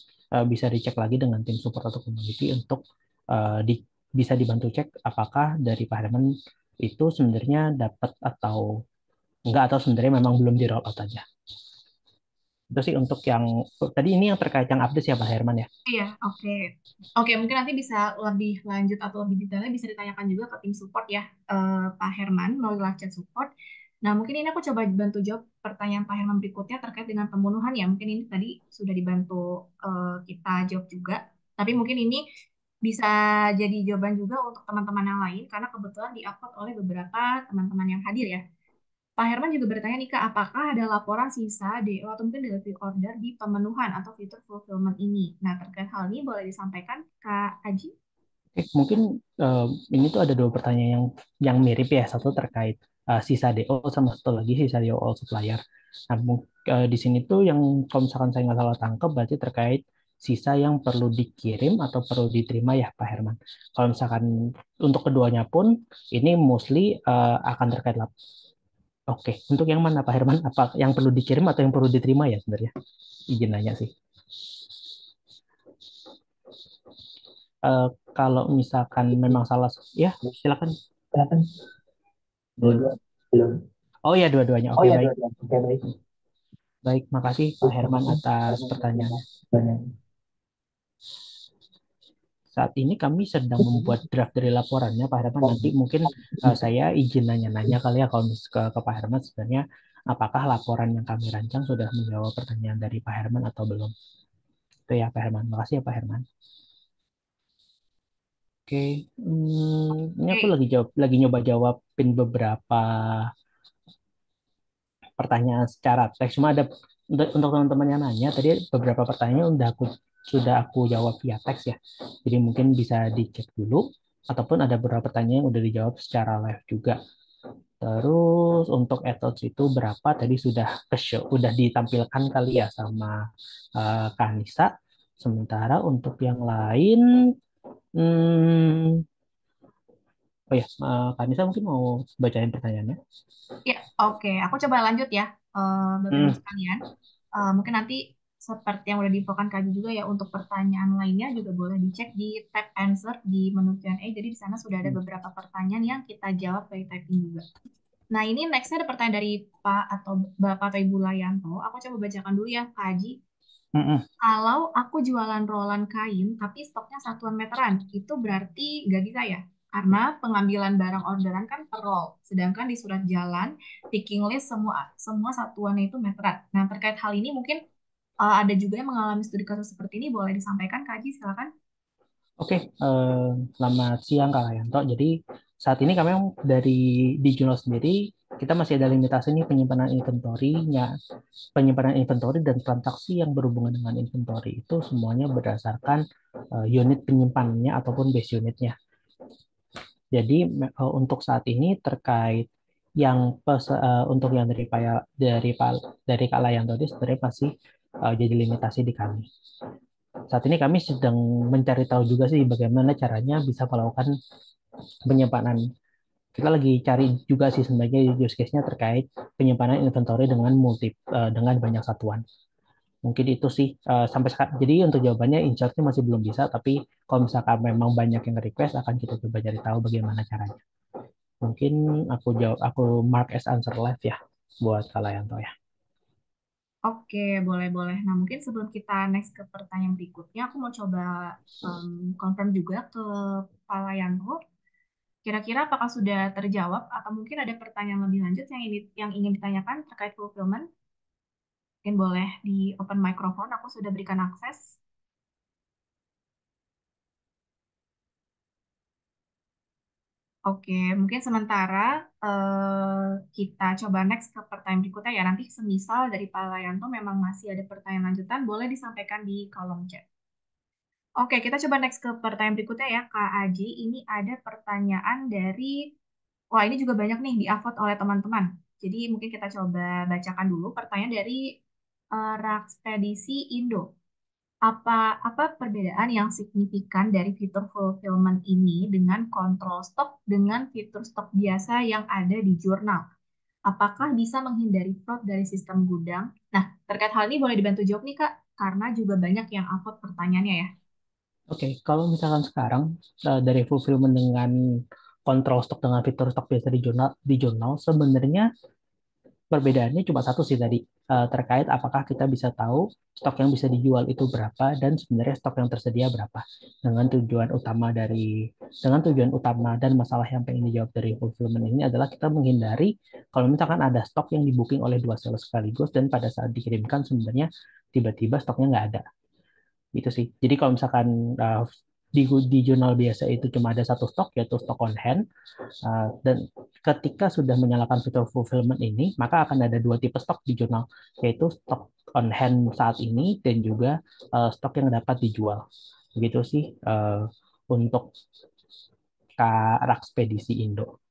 bisa dicek lagi dengan tim support atau community untuk bisa dibantu cek apakah dari Pak Herman itu sebenarnya dapat atau enggak atau sebenarnya memang belum di roll out aja. Itu sih untuk yang tadi ini yang terkait yang update ya Pak Herman ya. Iya, oke. Oke, mungkin nanti bisa lebih lanjut atau lebih detailnya bisa ditanyakan juga ke tim support ya, Pak Herman, melalui live chat support. Nah, mungkin ini aku coba bantu jawab pertanyaan Pak Herman berikutnya terkait dengan pembunuhan ya. Mungkin ini tadi sudah dibantu kita jawab juga. Tapi mungkin ini bisa jadi jawaban juga untuk teman-teman yang lain, karena kebetulan diupload oleh beberapa teman-teman yang hadir ya. Pak Herman juga bertanya nih Kak, apakah ada laporan sisa DO atau mungkin delivery order di pemenuhan atau fitur fulfillment ini? Nah, terkait hal ini boleh disampaikan Kak Aji? Mungkin eh, ini tuh ada dua pertanyaan yang mirip ya. Satu terkait sisa DO sama satu lagi sisa DO all supplier. Nah, di sini tuh yang kalau misalkan saya nggak salah tangkap berarti terkait sisa yang perlu dikirim atau perlu diterima ya Pak Herman. Kalau misalkan untuk keduanya pun ini mostly akan terkait lap. Oke, untuk yang mana Pak Herman? Apa yang perlu dikirim atau yang perlu diterima ya sebenarnya? Izin nanya sih. Eh, Kalau misalkan memang salah, ya silakan. Silakan. Dua-dua belum. Oh ya, dua-duanya. Oh Oke, ya, baik. dua-dua. Oke, baik. Baik, makasih Pak Herman atas pertanyaannya. Banyak. Saat ini kami sedang membuat draft dari laporannya, Pak Herman. Nanti mungkin saya izin nanya-nanya kali ya kalau ke Pak Herman sebenarnya apakah laporan yang kami rancang sudah menjawab pertanyaan dari Pak Herman atau belum. Itu ya Pak Herman. Makasih ya Pak Herman. Oke, ini aku Oke, lagi nyoba jawabin beberapa pertanyaan secara teks. Cuma ada untuk teman-teman yang nanya tadi beberapa pertanyaan sudah aku jawab via teks ya. Jadi mungkin bisa dicek dulu ataupun ada beberapa pertanyaan yang udah dijawab secara live juga. Terus untuk ethos itu berapa tadi sudah ke show, udah ditampilkan kali ya sama Kanisa. Sementara untuk yang lain, hmm, oh ya, Kanisa mungkin mau bacain pertanyaannya. ya, oke. Aku coba lanjut ya, Bapak Ibu Hmm, sekalian. Mungkin nanti seperti yang udah diinfokan Kak Aji juga ya, untuk pertanyaan lainnya juga boleh dicek di tab answer di menu Q&A. Jadi di sana sudah ada beberapa pertanyaan yang kita jawab by typing juga. Nah, ini next ada pertanyaan dari Pak atau Bapak atau Ibu Layanto. Aku coba bacakan dulu ya, Kak Aji. hmm, hmm. Kalau aku jualan rolan kain, tapi stoknya satuan meteran, itu berarti nggak bisa ya? Karena pengambilan barang orderan kan per roll. Sedangkan di surat jalan, picking list semua semua satuannya itu meteran. Nah, terkait hal ini mungkin ada juga yang mengalami studi kasus seperti ini, boleh disampaikan, Kak Haji, silakan. Oke, selamat siang Kak Yanto. Jadi saat ini kami dari di Juno sendiri kita masih ada limitasi nih penyimpanan inventory dan transaksi yang berhubungan dengan inventory itu semuanya berdasarkan unit penyimpanannya ataupun base unitnya. Jadi untuk saat ini terkait untuk yang dari Kak Layanto tadi sebenarnya masih jadi limitasi di kami. Saat ini kami sedang mencari tahu juga sih bagaimana caranya bisa melakukan penyimpanan. Kita lagi cari juga sih sebenarnya use case-nya terkait penyimpanan inventory dengan banyak satuan. Mungkin itu sih sampai sekarang. Jadi untuk jawabannya in short masih belum bisa, tapi kalau misalkan memang banyak yang request akan kita coba cari tahu bagaimana caranya. Mungkin aku mark as answer live ya buat Kalayanto ya. Oke, boleh-boleh. Nah, mungkin sebelum kita next ke pertanyaan berikutnya, aku mau coba confirm juga ke Pak Layanto. Kira-kira apakah sudah terjawab atau mungkin ada pertanyaan lebih lanjut yang ingin ditanyakan terkait fulfillment? Mungkin boleh di open microphone, aku sudah berikan akses. Oke, mungkin sementara kita coba next ke pertanyaan berikutnya ya. Nanti semisal dari Pak Layanto memang masih ada pertanyaan lanjutan, boleh disampaikan di kolom chat. Oke, kita coba next ke pertanyaan berikutnya ya, Kak Aji. Ini ada pertanyaan dari, wah ini juga banyak nih di-upvote oleh teman-teman. Jadi mungkin kita coba bacakan dulu pertanyaan dari Rakspedisi Indo. Apa perbedaan yang signifikan dari fitur fulfillment ini dengan kontrol stok dengan fitur stok biasa yang ada di jurnal? Apakah bisa menghindari fraud dari sistem gudang? Nah, terkait hal ini boleh dibantu jawab nih, Kak, karena juga banyak yang upload pertanyaannya ya. Oke, kalau misalkan sekarang dari fulfillment dengan kontrol stok dengan fitur stok biasa di jurnal sebenarnya perbedaannya cuma satu sih tadi terkait apakah kita bisa tahu stok yang bisa dijual itu berapa dan sebenarnya stok yang tersedia berapa dengan tujuan utama dan masalah yang pengen dijawab dari fulfillment ini adalah kita menghindari kalau misalkan ada stok yang di booking oleh dua seller sekaligus dan pada saat dikirimkan sebenarnya tiba-tiba stoknya nggak ada itu sih. Jadi kalau misalkan di jurnal biasa itu cuma ada satu stok yaitu stok on hand dan ketika sudah menyalakan fitur fulfillment ini, maka akan ada dua tipe stok di jurnal, yaitu stok on hand saat ini dan juga stok yang dapat dijual. Begitu sih untuk Rakspedisi Indo.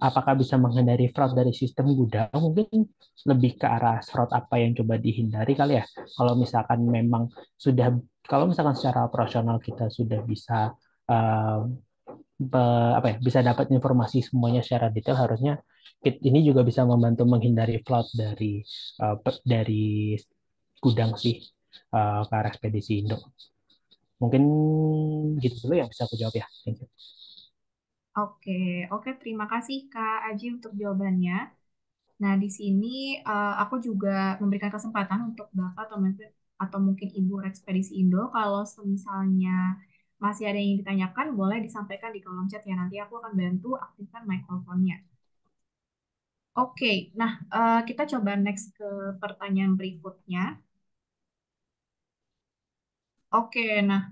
Apakah bisa menghindari fraud dari sistem gudang? Mungkin lebih ke arah fraud apa yang coba dihindari kali ya. Kalau misalkan memang sudah, kalau misalkan secara operasional kita sudah bisa uh, bisa dapat informasi semuanya secara detail, harusnya ini juga bisa membantu menghindari fraud dari gudang sih ke arah ekspedisi Indo. Mungkin gitu dulu yang bisa aku jawab ya. Thank you. Oke, oke, terima kasih Kak Aji untuk jawabannya. Nah, di sini aku juga memberikan kesempatan untuk Bapak atau mungkin Ibu Ekspedisi Indo, kalau misalnya masih ada yang ditanyakan, boleh disampaikan di kolom chat ya. Nanti aku akan bantu aktifkan mikrofonnya. Oke, nah kita coba next ke pertanyaan berikutnya. Oke, nah,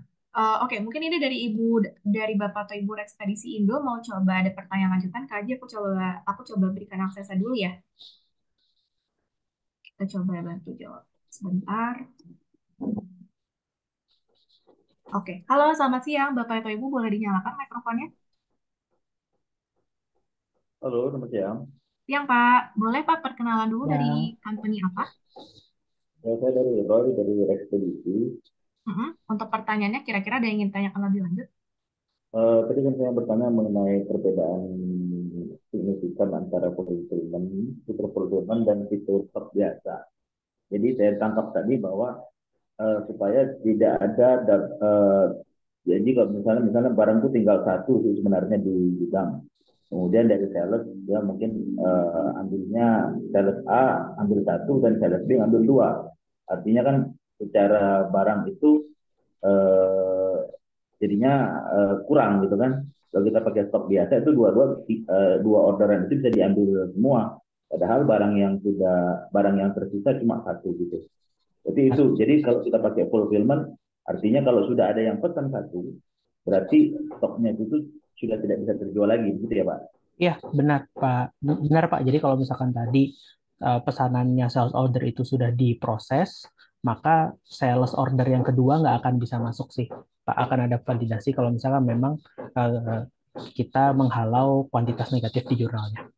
oke, mungkin ini dari Bapak atau Ibu Ekspedisi Indo mau coba ada pertanyaan lanjutan, Kak Aji, aku coba berikan aksesnya dulu ya. Kita coba bantu jawab. Sebentar. Oke, halo, selamat siang, Bapak atau Ibu, boleh dinyalakan mikrofonnya? Halo, selamat siang. Siang, Pak. Boleh, Pak, perkenalan dulu dari Ya, company apa? Saya dari Roy dari Ekspedisi. Untuk pertanyaannya, kira-kira ada yang ingin tanyakan lebih lanjut? Tadi kan saya bertanya mengenai perbedaan signifikan antara fulfillment, fitur fulfillment dan fitur stok biasa. Jadi saya tangkap tadi bahwa supaya tidak ada jadi kalau misalnya barang itu tinggal satu sih sebenarnya di gudang. Kemudian dari sales dia mungkin ambilnya sales A ambil satu dan sales B ambil dua. Artinya kan secara barang itu eh, jadinya kurang gitu kan. Kalau kita pakai stok biasa itu dua orderan itu bisa diambil semua. Padahal barang yang tersisa cuma satu gitu. Jadi itu. Jadi kalau kita pakai fulfillment, artinya kalau sudah ada yang pesan satu, berarti stoknya itu sudah tidak bisa terjual lagi, gitu ya Pak? iya benar Pak. Benar Pak. Jadi kalau misalkan tadi pesanannya sales order itu sudah diproses, maka sales order yang kedua nggak akan bisa masuk sih. Pak akan ada validasi kalau misalkan memang eh, kita menghalau kuantitas negatif di jurnalnya.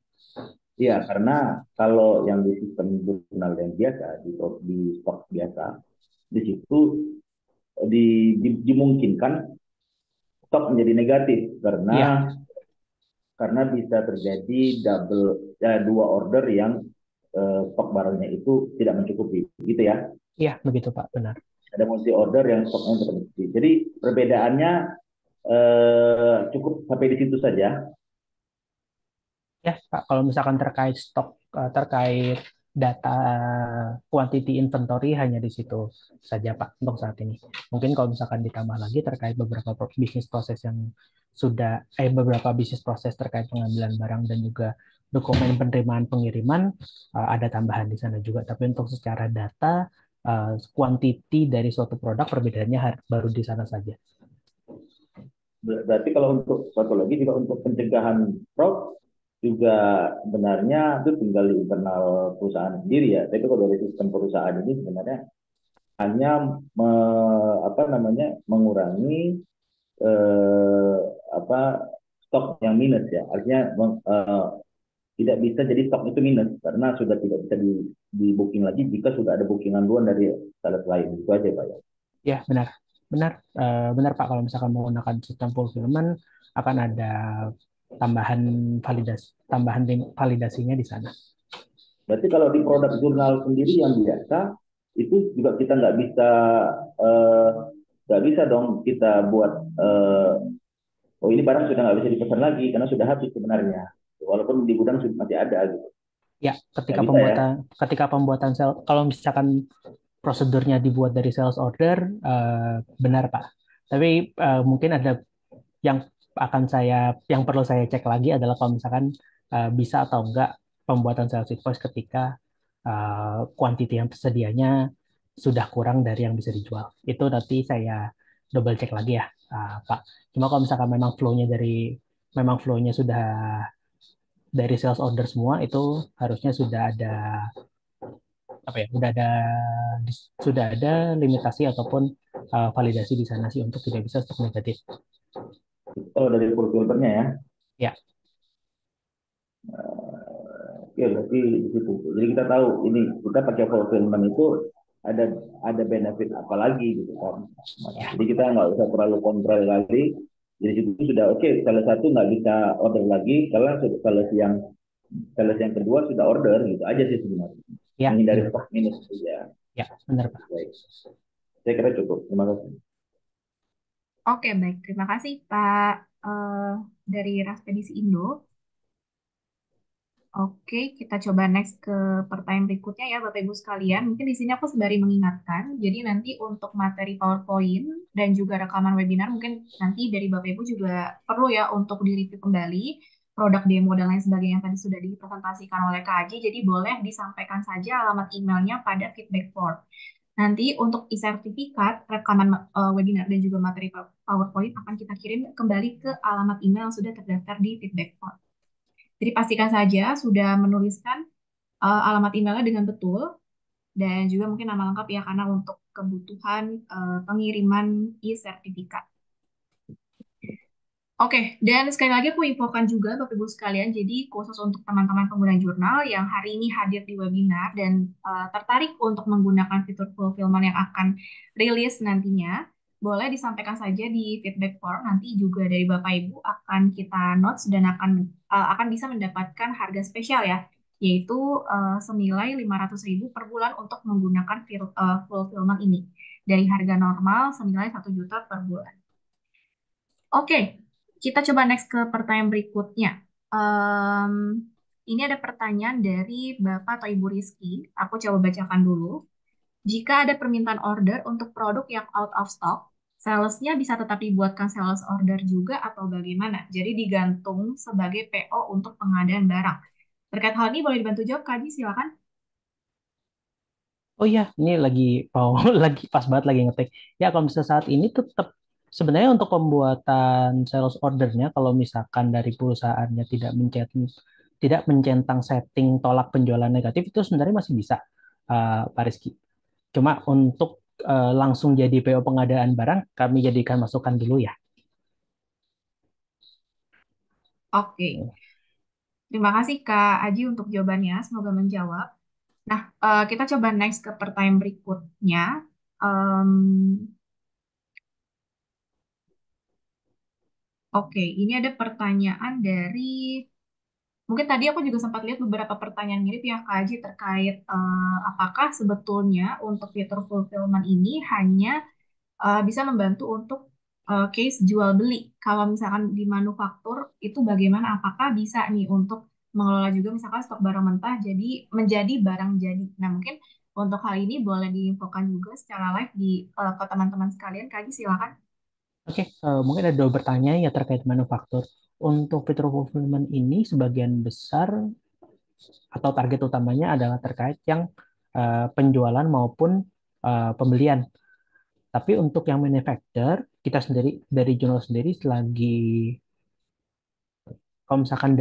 Iya, karena kalau yang di sistem jurnal yang biasa, di stok biasa, di situ dimungkinkan stok menjadi negatif Iya, karena bisa terjadi dua order yang stok barangnya itu tidak mencukupi, gitu ya. iya begitu Pak, benar. Ada multi order yang stoknya tidak mencukupi. Jadi perbedaannya cukup sampai di situ saja. Ya, Pak, kalau misalkan terkait data quantity inventory hanya di situ saja, Pak, untuk saat ini. Mungkin kalau misalkan ditambah lagi terkait bisnis proses yang beberapa bisnis proses terkait pengambilan barang dan juga dokumen penerimaan pengiriman, ada tambahan di sana juga. Tapi untuk secara data, quantity dari suatu produk perbedaannya baru di sana saja. Berarti kalau untuk satu lagi juga untuk pencegahan fraud juga sebenarnya itu tinggal di internal perusahaan sendiri ya. Tapi kalau dari sistem perusahaan ini sebenarnya hanya mengurangi eh, apa stok yang minus ya. Artinya tidak bisa jadi stok itu minus karena sudah tidak bisa di booking lagi jika sudah ada bookingan duluan dari sales lain. Itu aja Pak ya. Ya, benar. Benar, benar Pak, kalau misalkan menggunakan sistem fulfillment akan ada tambahan validasinya di sana. Berarti kalau di produk jurnal sendiri yang biasa itu juga kita eh, nggak bisa dong kita buat oh ini barang sudah nggak bisa dipesan lagi karena sudah habis sebenarnya. Walaupun di gudang masih ada gitu. Ya, Nggak bisa ya. ketika pembuatan kalau misalkan prosedurnya dibuat dari sales order, benar Pak. Tapi mungkin ada yang yang perlu saya cek lagi adalah kalau misalkan bisa atau enggak pembuatan sales invoice ketika quantity yang tersedianya sudah kurang dari yang bisa dijual. Itu nanti saya double cek lagi ya, Pak. Cuma kalau misalkan memang flow-nya sudah dari sales order semua itu harusnya sudah ada apa ya, sudah ada limitasi ataupun validasi di sana sih untuk tidak bisa stok negatif. Kalau dari fulfillment-nya ya. Ya, Ya berarti di situ. Jadi kita tahu ini kita pakai fulfillment itu ada ada benefit apa lagi gitu kan. ya, Jadi kita nggak usah terlalu kontrol lagi. Jadi situ sudah oke. Salah satu nggak bisa order lagi, kalau yang kedua sudah order gitu aja sih sebenarnya. ya, Menghindari benar Pak. stok minus saja. Ya, benar Pak. Baik. Saya kira cukup. Terima kasih. Oke, baik. Terima kasih Pak dari Raspedisi Indo. Oke, kita coba next ke pertanyaan berikutnya ya Bapak Ibu sekalian. Mungkin di sini aku sembari mengingatkan, jadi nanti untuk materi PowerPoint dan juga rekaman webinar mungkin nanti dari Bapak Ibu juga perlu ya untuk di-review kembali produk demo dan lain sebagainya yang tadi sudah dipresentasikan oleh Kak Aji. Jadi boleh disampaikan saja alamat emailnya pada feedback form. Nanti untuk e-sertifikat, rekaman webinar dan juga materi PowerPoint akan kita kirim kembali ke alamat email yang sudah terdaftar di feedback form. Jadi pastikan saja sudah menuliskan alamat emailnya dengan betul dan juga mungkin nama lengkap ya karena untuk kebutuhan pengiriman e-sertifikat. Oke, dan sekali lagi aku infokan juga Bapak Ibu sekalian, jadi khusus untuk teman-teman pengguna jurnal yang hari ini hadir di webinar dan tertarik untuk menggunakan fitur fulfillment yang akan rilis nantinya, boleh disampaikan saja di feedback form, nanti juga dari Bapak Ibu akan kita notes dan akan bisa mendapatkan harga spesial ya, yaitu senilai 500.000 per bulan untuk menggunakan fulfillment ini, dari harga normal senilai 1 juta per bulan. Oke, kita coba next ke pertanyaan berikutnya. Em, ini ada pertanyaan dari Bapak atau Ibu Rizky. Aku coba bacakan dulu. Jika ada permintaan order untuk produk yang out of stock, salesnya bisa tetap dibuatkan sales order juga atau bagaimana? Jadi digantung sebagai PO untuk pengadaan barang. Terkait hal ini boleh dibantu jawab, Kak Haji, silakan. Oh iya, ini lagi mau lagi pas banget lagi ngetik. Ya, kalau misalnya saat ini tetap sebenarnya untuk pembuatan sales ordernya, kalau misalkan dari perusahaannya tidak mencentang setting tolak penjualan negatif itu sebenarnya masih bisa, Pak Rizky. Cuma untuk langsung jadi PO pengadaan barang, kami jadikan masukan dulu ya. Oke, terima kasih Kak Aji untuk jawabannya. Semoga menjawab. Nah, kita coba next ke pertanyaan berikutnya. Em, Oke, ini ada pertanyaan dari, mungkin tadi aku juga sempat lihat beberapa pertanyaan mirip ya Kak Haji terkait apakah sebetulnya untuk fitur fulfillment ini hanya bisa membantu untuk case jual beli. Kalau misalkan di manufaktur itu bagaimana? Apakah bisa nih untuk mengelola juga misalkan stok barang mentah jadi menjadi barang jadi. Nah, mungkin untuk hal ini boleh diinfokan juga secara live ke teman-teman sekalian. Kak Haji silakan. Oke, mungkin ada dua pertanyaan ya terkait manufaktur. Untuk fitur fulfillment ini sebagian besar atau target utamanya adalah terkait yang penjualan maupun pembelian. Tapi untuk yang manufacturer, kita sendiri dari jurnal sendiri selagi kalau misalkan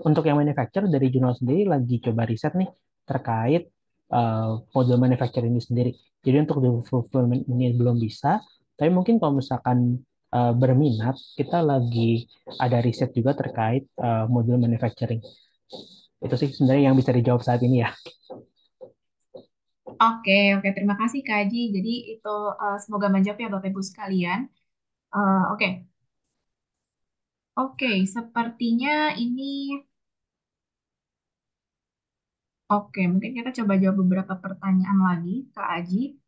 untuk yang manufacturer dari jurnal sendiri lagi coba riset nih terkait model manufacturer ini sendiri. Jadi untuk the fulfillment ini belum bisa, tapi mungkin kalau misalkan berminat, kita lagi ada riset juga terkait model manufacturing. Itu sih sebenarnya yang bisa dijawab saat ini ya. Oke, oke. Terima kasih Kak Haji. Jadi itu semoga menjawab ya Bapak Ibu sekalian. Oke, oke. Sepertinya ini, oke. Mungkin kita coba jawab beberapa pertanyaan lagi Kak Haji.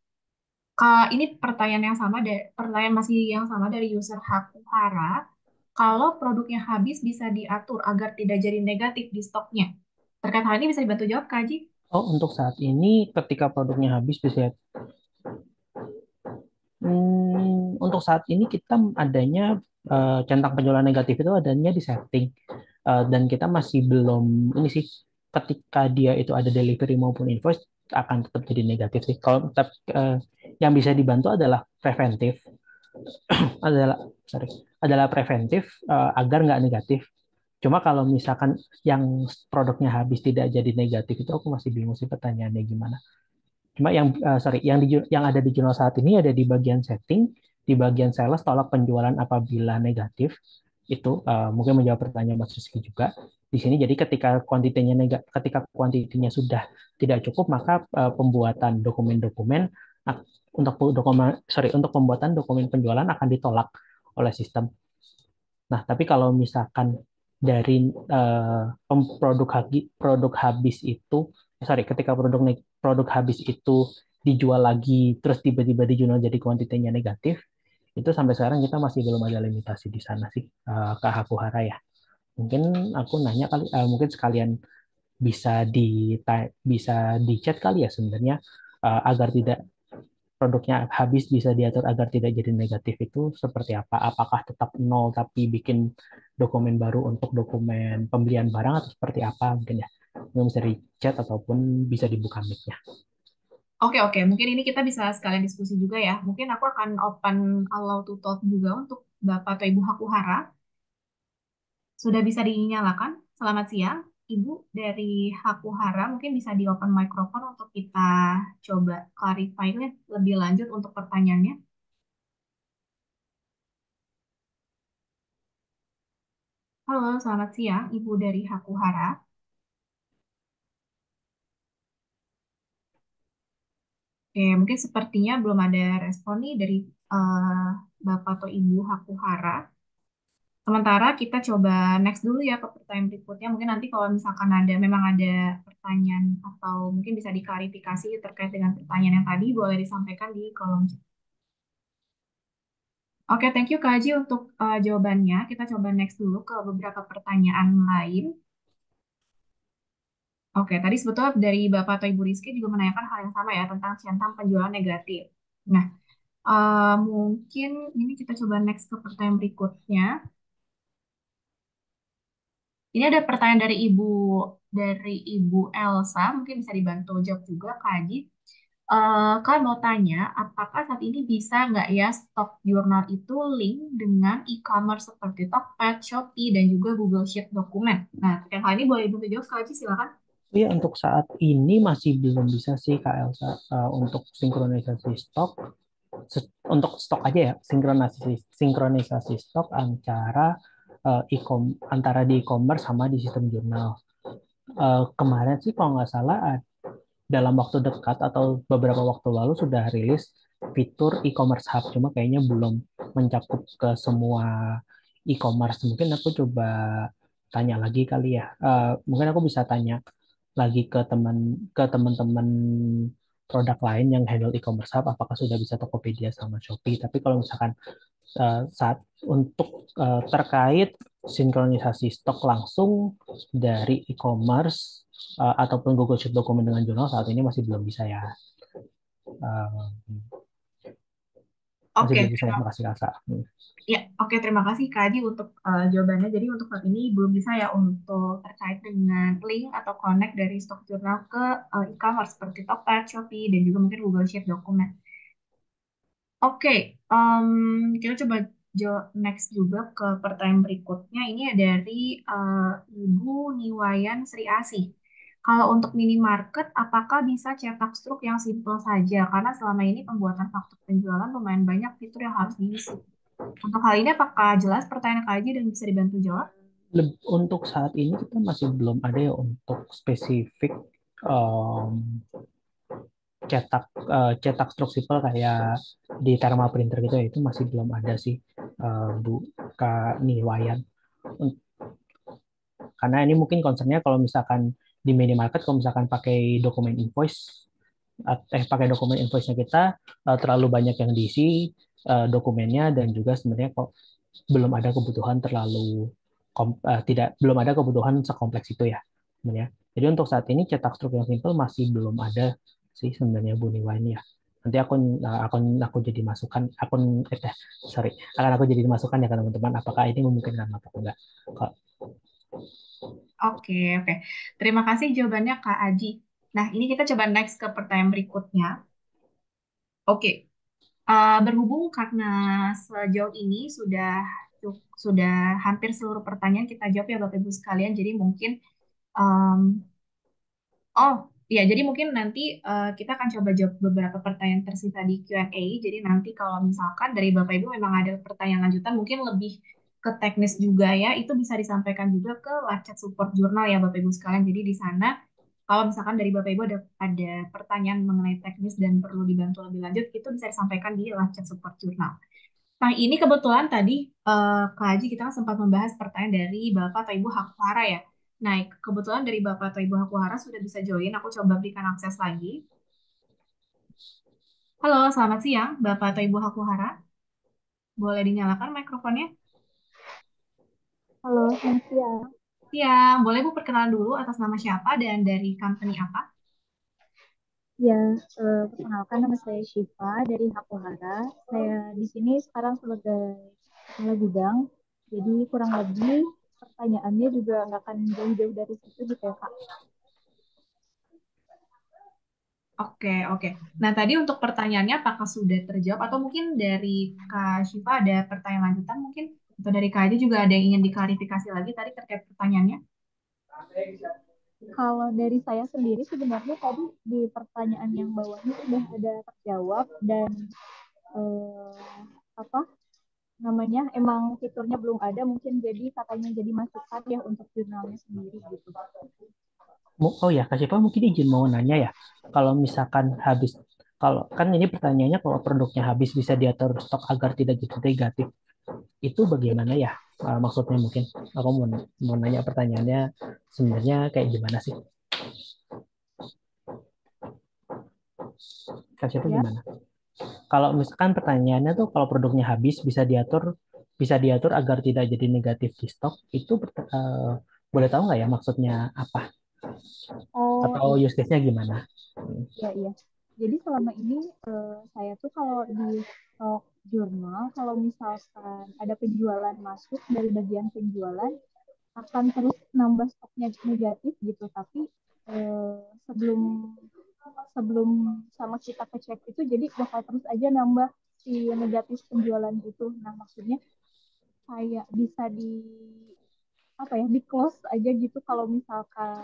Ini pertanyaan yang sama, pertanyaan masih yang sama dari user Hakuhara. Kalau produknya habis bisa diatur agar tidak jadi negatif di stoknya. Terkait hal ini bisa dibantu jawab Kak Haji? Oh, untuk saat ini ketika produknya habis bisa. Untuk saat ini kita adanya centang penjualan negatif itu adanya di setting. Dan kita masih belum ini sih, ketika dia itu ada delivery maupun invoice akan tetap jadi negatif sih. Kalau tetap yang bisa dibantu adalah preventif adalah sorry adalah preventif agar nggak negatif. Cuma kalau misalkan yang produknya habis tidak jadi negatif itu aku masih bingung sih pertanyaannya gimana. Cuma sorry, yang ada di jurnal saat ini ada di bagian setting, di bagian sales tolak penjualan apabila negatif. Itu mungkin menjawab pertanyaan Mas Rizky juga. Di sini jadi ketika kuantitinya sudah tidak cukup, maka pembuatan dokumen-dokumen untuk pembuatan dokumen penjualan akan ditolak oleh sistem. Nah, tapi kalau misalkan dari produk habis itu, ketika produk habis itu dijual lagi, terus tiba-tiba dijual jadi kuantitinya negatif, itu sampai sekarang kita masih belum ada limitasi di sana sih, ke Hakuhara ya. Mungkin aku nanya kali, mungkin sekalian bisa di chat kali ya sebenarnya, agar tidak produknya habis bisa diatur agar tidak jadi negatif itu seperti apa? Apakah tetap nol tapi bikin dokumen baru untuk dokumen pembelian barang atau seperti apa mungkin ya? Mungkin bisa di chat ataupun bisa dibuka mic-nya. Oke, oke. Mungkin ini kita bisa sekalian diskusi juga ya. Mungkin aku akan open allow to talk juga untuk Bapak atau Ibu Hakuhara. Sudah bisa dinyalakan? Selamat siang. Ibu dari Hakuhara, mungkin bisa di open microphone untuk kita coba clarify lebih lanjut untuk pertanyaannya. Halo, selamat siang. Ibu dari Hakuhara. Oke, mungkin sepertinya belum ada respon nih dari eh, Bapak atau Ibu Hakuhara. Sementara kita coba next dulu ya ke pertanyaan berikutnya. Mungkin nanti kalau misalkan memang ada pertanyaan atau mungkin bisa diklarifikasi terkait dengan pertanyaan yang tadi, boleh disampaikan di kolom chat. Oke, thank you Kak Haji untuk jawabannya. Kita coba next dulu ke beberapa pertanyaan lain. Oke, tadi sebetulnya dari Bapak atau Ibu Rizky juga menanyakan hal yang sama ya tentang centang penjualan negatif. Nah, mungkin ini kita coba next ke pertanyaan berikutnya. Ini ada pertanyaan dari Ibu Elsa, mungkin bisa dibantu jawab juga Kak Adi. Kak mau tanya, apakah saat ini bisa nggak ya stok jurnal itu link dengan e-commerce seperti Tokped, Shopee, dan juga Google Sheet dokumen? Nah, terkait hal ini boleh dibantu jawab Kak Adi, silakan. Iya, untuk saat ini masih belum bisa sih Kak Elsa, untuk sinkronisasi stok. Untuk stok aja ya, sinkronisasi stok antara di e-commerce sama di sistem jurnal. Kemarin sih kalau nggak salah dalam waktu dekat atau beberapa waktu lalu sudah rilis fitur e-commerce hub, cuma kayaknya belum mencakup ke semua e-commerce. Mungkin aku coba tanya lagi kali ya. Mungkin aku bisa tanya lagi ke teman-teman produk lain yang handle e-commerce hub, apakah sudah bisa Tokopedia sama Shopee. Tapi kalau misalkan saat untuk terkait sinkronisasi stok langsung dari e-commerce ataupun Google Sheet dokumen dengan jurnal saat ini masih belum bisa ya. Uh, Masih Oke, belum bisa ya, makasih Kak. ya, oke, terima kasih Kak Adi untuk jawabannya. Jadi untuk saat ini belum bisa ya untuk terkait dengan link atau connect dari stok jurnal ke e-commerce seperti Tokped, Shopee, dan juga mungkin Google Sheet dokumen. Oke, kita coba next juga ke pertanyaan berikutnya. Ini dari eh, Ibu Niwayan Sri Asih. Kalau untuk minimarket, apakah bisa cetak struk yang simple saja? Karena selama ini pembuatan faktur penjualan lumayan banyak fitur yang harus diisi. Untuk hal ini, apakah jelas pertanyaan Kak Haji dan bisa dibantu jawab? Untuk saat ini kita masih belum ada ya untuk spesifik um, cetak struk sipil kayak di thermal printer gitu ya, itu masih belum ada sih, Bu Kak Niwayan. Karena ini mungkin concernnya kalau misalkan di minimarket, kalau misalkan pakai dokumen invoice-nya kita, terlalu banyak yang diisi dokumennya, dan juga sebenarnya kok belum ada kebutuhan belum ada kebutuhan sekompleks itu ya sebenarnya. Jadi untuk saat ini cetak struk yang simple masih belum ada sih sebenarnya Bu Niwa ini ya. Nanti aku jadi masukan sorry, akan aku jadi masukan ya ke teman-teman apakah ini memungkinkan atau enggak. Oke, oke. Terima kasih jawabannya Kak Aji. Nah, ini kita coba next ke pertanyaan berikutnya. Oke, berhubung karena sejauh ini sudah sudah hampir seluruh pertanyaan kita jawab ya Bapak Ibu sekalian. Jadi mungkin em, oh, iya, jadi mungkin nanti kita akan coba jawab beberapa pertanyaan tersisa di Q&A. Jadi nanti kalau misalkan dari Bapak Ibu memang ada pertanyaan lanjutan, mungkin lebih ke teknis juga ya, itu bisa disampaikan juga ke live chat support jurnal ya Bapak Ibu sekalian. Jadi di sana kalau misalkan dari Bapak Ibu ada pertanyaan mengenai teknis dan perlu dibantu lebih lanjut, itu bisa disampaikan di live chat support jurnal. Nah, ini kebetulan tadi Kak Haji kita kan sempat membahas pertanyaan dari Bapak atau Ibu Hakuhara ya. Nah, kebetulan dari Bapak atau Ibu Hakuhara sudah bisa join. Aku coba berikan akses lagi. Halo, selamat siang Bapak atau Ibu Hakuhara. Boleh dinyalakan mikrofonnya? Halo, selamat siang. Siang, boleh Bu perkenalan dulu atas nama siapa dan dari company apa? Ya, perkenalkan nama saya Syifa dari Hakuhara. Saya di sini sekarang sebagai kepala gudang. Jadi kurang lebih pertanyaannya juga nggak akan jauh-jauh dari situ gitu ya, Kak. Oke, oke. Nah, tadi untuk pertanyaannya apakah sudah terjawab atau mungkin dari Kak Syifa ada pertanyaan lanjutan mungkin? Atau dari Kak Haji juga ada yang ingin diklarifikasi lagi tadi terkait pertanyaannya? Kalau dari saya sendiri sebenarnya tadi di pertanyaan yang bawahnya sudah ada terjawab dan eh, apa namanya emang fiturnya belum ada mungkin jadi katanya jadi masukan ya untuk jurnalnya sendiri gitu. Oh ya, Kak Syifa mungkin izin mau nanya ya. Kalau misalkan habis, kalau kan ini pertanyaannya kalau produknya habis bisa diatur stok agar tidak jadi negatif. Itu bagaimana ya? Maksudnya mungkin aku mau nanya pertanyaannya sebenarnya kayak gimana sih? Kak Syifa Ya. gimana? Kalau misalkan pertanyaannya tuh kalau produknya habis bisa diatur agar tidak jadi negatif di stok itu boleh tahu nggak ya maksudnya apa Oh atau iya. use case-nya gimana? Iya, iya. Jadi selama ini saya tuh kalau di stok jurnal, kalau misalkan ada penjualan masuk dari bagian penjualan, akan terus nambah stoknya negatif gitu. Tapi eh, sebelum sebelum sama kita ngecek itu, jadi bakal terus aja nambah si negatif penjualan itu. Nah, maksudnya kayak bisa di apa ya, di close aja gitu kalau misalkan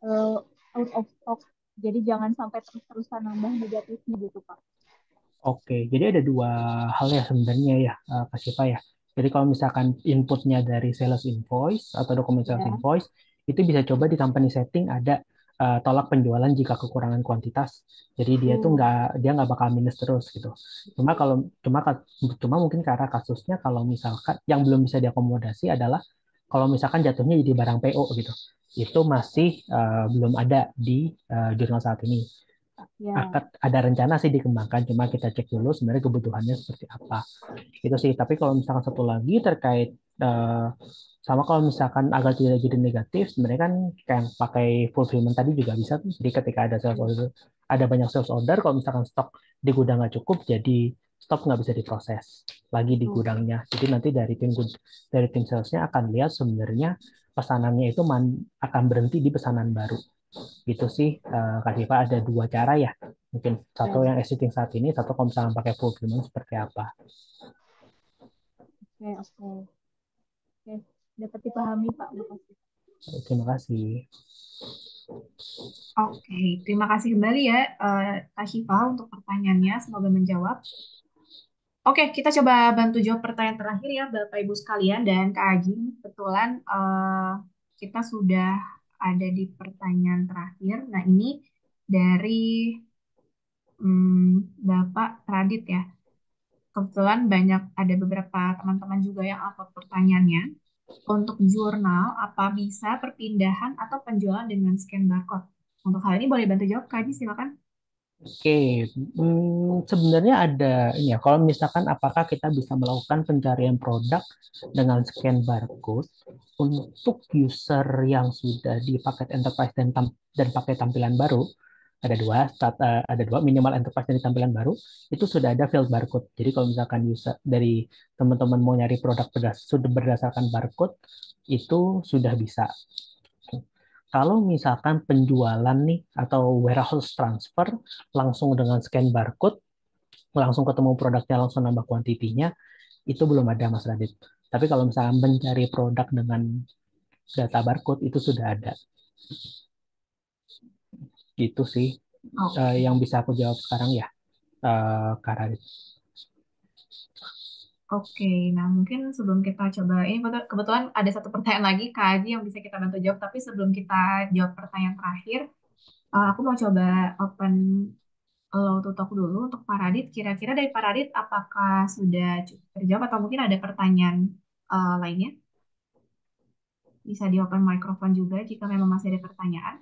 eh, out of stock. Jadi jangan sampai terus-terusan nambah negatifnya gitu, Pak. Oke, jadi ada dua hal ya sebenarnya ya, Kak Siva ya. Jadi kalau misalkan inputnya dari sales invoice atau dokumen sales Ya. invoice, itu bisa coba di company setting ada tolak penjualan jika kekurangan kuantitas. Jadi Tuh. dia nggak bakal minus terus gitu. Cuma Betul. kalau cuma cuma mungkin karena kasusnya kalau misalkan yang belum bisa diakomodasi adalah kalau misalkan jatuhnya jadi barang PO gitu, itu masih belum ada di jurnal saat ini Ya. akan ada rencana sih dikembangkan, cuma kita cek dulu sebenarnya kebutuhannya seperti apa. Itu sih. Tapi kalau misalkan satu lagi terkait sama kalau misalkan agar tidak jadi negatif, sebenarnya kan kayak yang pakai fulfillment tadi juga bisa tuh. Jadi ketika ada sales order, ada banyak sales order, kalau misalkan stok di gudang nggak cukup, jadi stok nggak bisa diproses lagi di Tuh. gudangnya. Jadi nanti dari tim salesnya akan lihat sebenarnya pesanannya itu akan berhenti di pesanan baru gitu sih. Kak Siva ada dua cara ya mungkin satu Ya. yang existing saat ini satu kalau misalkan pakai fulfillment seperti apa. Oke, oke. Oke. Dapat dipahami, Pak. Makasih. Terima kasih. Oke, terima kasih kembali ya Kak Syifa untuk pertanyaannya. Semoga menjawab. Oke, kita coba bantu jawab pertanyaan terakhir ya Bapak Ibu sekalian dan Kak Aji. Kebetulan kita sudah ada di pertanyaan terakhir. Nah, ini dari Bapak Radit ya. Kebetulan ada beberapa teman-teman juga yang upload pertanyaannya. Untuk jurnal, apa bisa perpindahan atau penjualan dengan scan barcode? Untuk hal ini boleh bantu jawab, Kak Aji, silakan. Oke, sebenarnya ada ini ya. Kalau misalkan apakah kita bisa melakukan pencarian produk dengan scan barcode untuk user yang sudah di paket enterprise dan pakai tampilan baru, ada dua minimal enterprise dari tampilan baru itu sudah ada field barcode. Jadi kalau misalkan user dari teman-teman mau nyari produk sudah berdasarkan barcode itu sudah bisa. Kalau misalkan penjualan nih atau warehouse transfer langsung dengan scan barcode, langsung ketemu produknya, langsung nambah kuantitinya, itu belum ada Mas Radit. Tapi kalau misalnya mencari produk dengan data barcode itu sudah ada. Gitu sih Oke. yang bisa aku jawab sekarang ya, Kak Radit. Oke, nah mungkin sebelum kita coba, ini kebetulan ada satu pertanyaan lagi Kak Aji yang bisa kita bantu jawab, tapi sebelum kita jawab pertanyaan terakhir, aku mau coba open Low to Talk dulu untuk Pak Radit. Kira-kira dari Pak Radit, apakah sudah cukup terjawab atau mungkin ada pertanyaan lainnya? Bisa di open microphone juga jika memang masih ada pertanyaan.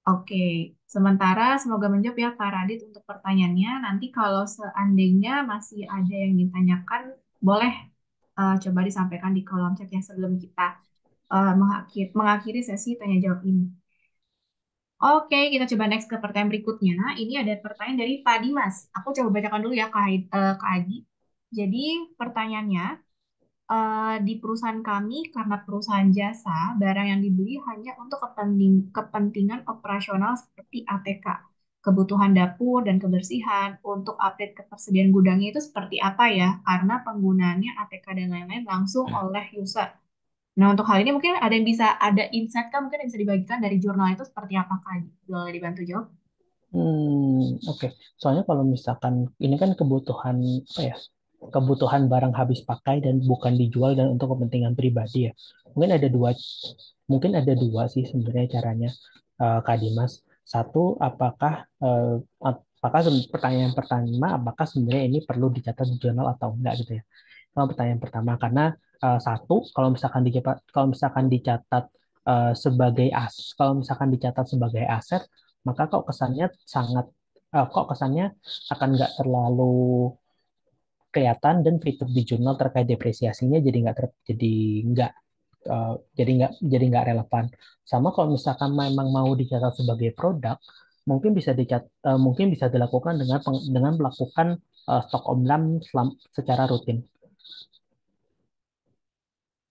Oke, sementara semoga menjawab ya Pak Radit untuk pertanyaannya. Nanti kalau seandainya masih ada yang ditanyakan, boleh coba disampaikan di kolom chat ya sebelum kita mengakhiri sesi tanya jawab ini. Oke, kita coba next ke pertanyaan berikutnya. Ini ada pertanyaan dari Pak Dimas. Aku coba bacakan dulu ya Kak Adi. Jadi pertanyaannya, di perusahaan kami karena perusahaan jasa, barang yang dibeli hanya untuk kepentingan operasional seperti ATK, kebutuhan dapur dan kebersihan. Untuk update ketersediaan gudangnya itu seperti apa ya? Karena penggunaannya ATK dan lain-lain langsung oleh user. Nah, untuk hal ini mungkin ada yang bisa ada insight kan mungkin yang bisa dibagikan dari jurnal itu seperti apa Kak? Boleh dibantu jawab? Oke. Soalnya kalau misalkan ini kan kebutuhan apa ya? Kebutuhan barang habis pakai dan bukan dijual dan untuk kepentingan pribadi ya. Mungkin ada dua, mungkin ada dua sih sebenarnya caranya, Kak Dimas. Satu, pertanyaan pertama, apakah sebenarnya ini perlu dicatat di jurnal atau enggak gitu ya? Pertanyaan pertama karena satu, kalau misalkan dicatat kalau misalkan dicatat sebagai aset, maka kok kesannya akan nggak terlalu kelihatan, dan fitur di jurnal terkait depresiasinya nggak jadi nggak relevan. Sama kalau misalkan memang mau dicatat sebagai produk, mungkin bisa dilakukan dengan melakukan stok omlam secara rutin.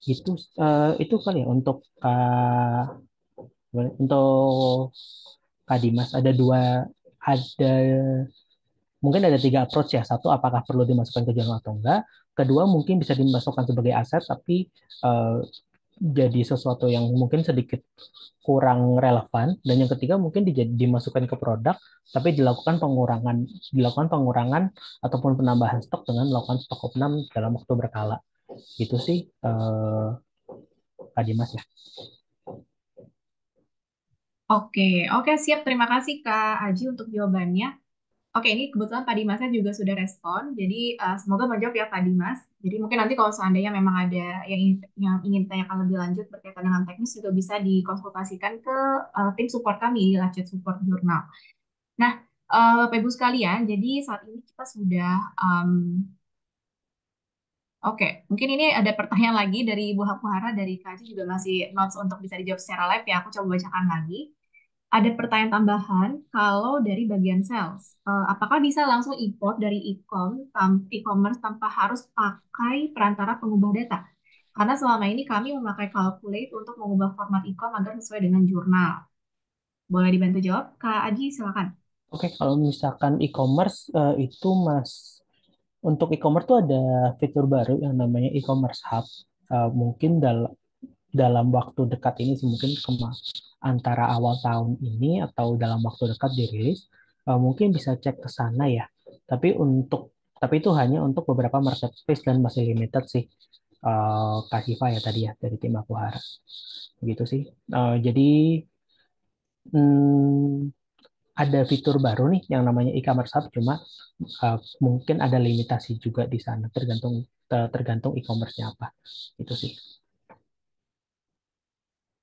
Gitu, itu kali ya untuk Kak Dimas. Ada mungkin ada tiga approach ya. Satu, apakah perlu dimasukkan ke jurnal atau enggak. Kedua, mungkin bisa dimasukkan sebagai aset, tapi eh, jadi sesuatu yang mungkin sedikit kurang relevan. Dan yang ketiga, mungkin dimasukkan ke produk, tapi dilakukan pengurangan ataupun penambahan stok dengan melakukan stok opnam dalam waktu berkala. Gitu sih, Kak Dimas ya. Oke, oke siap. Terima kasih Kak Aji untuk jawabannya. Oke, ini kebetulan Pak Dimasnya juga sudah respon. Jadi semoga menjawab ya Pak Dimas. Jadi mungkin nanti kalau seandainya memang ada yang ingin tanyakan lebih lanjut berkaitan dengan teknis juga bisa dikonsultasikan ke tim support kami di Lacet Support Jurnal. Nah, Bapak Ibu sekalian, jadi saat ini kita sudah oke, mungkin ini ada pertanyaan lagi dari Ibu Hapuhara dari Kaji juga masih notes untuk bisa dijawab secara live ya. Aku coba bacakan lagi. Ada pertanyaan tambahan, kalau dari bagian sales, apakah bisa langsung import dari e-commerce tanpa harus pakai perantara pengubah data? Karena selama ini kami memakai Calculate untuk mengubah format e-com agar sesuai dengan jurnal. Boleh dibantu jawab? Kak Aji, silakan. Oke, kalau misalkan e-commerce, untuk e-commerce tuh ada fitur baru yang namanya e-commerce hub. Mungkin dalam waktu dekat ini sih, mungkin antara awal tahun ini atau dalam waktu dekat dirilis. Mungkin bisa cek ke sana ya. Tapi itu hanya untuk beberapa marketplace dan masih limited sih. Kak Siva ya tadi ya dari tim Akuhara. Begitu sih. Jadi hmm, ada fitur baru nih yang namanya e-commerce hub, cuma mungkin ada limitasi juga di sana, tergantung e-commerce-nya apa. Itu sih.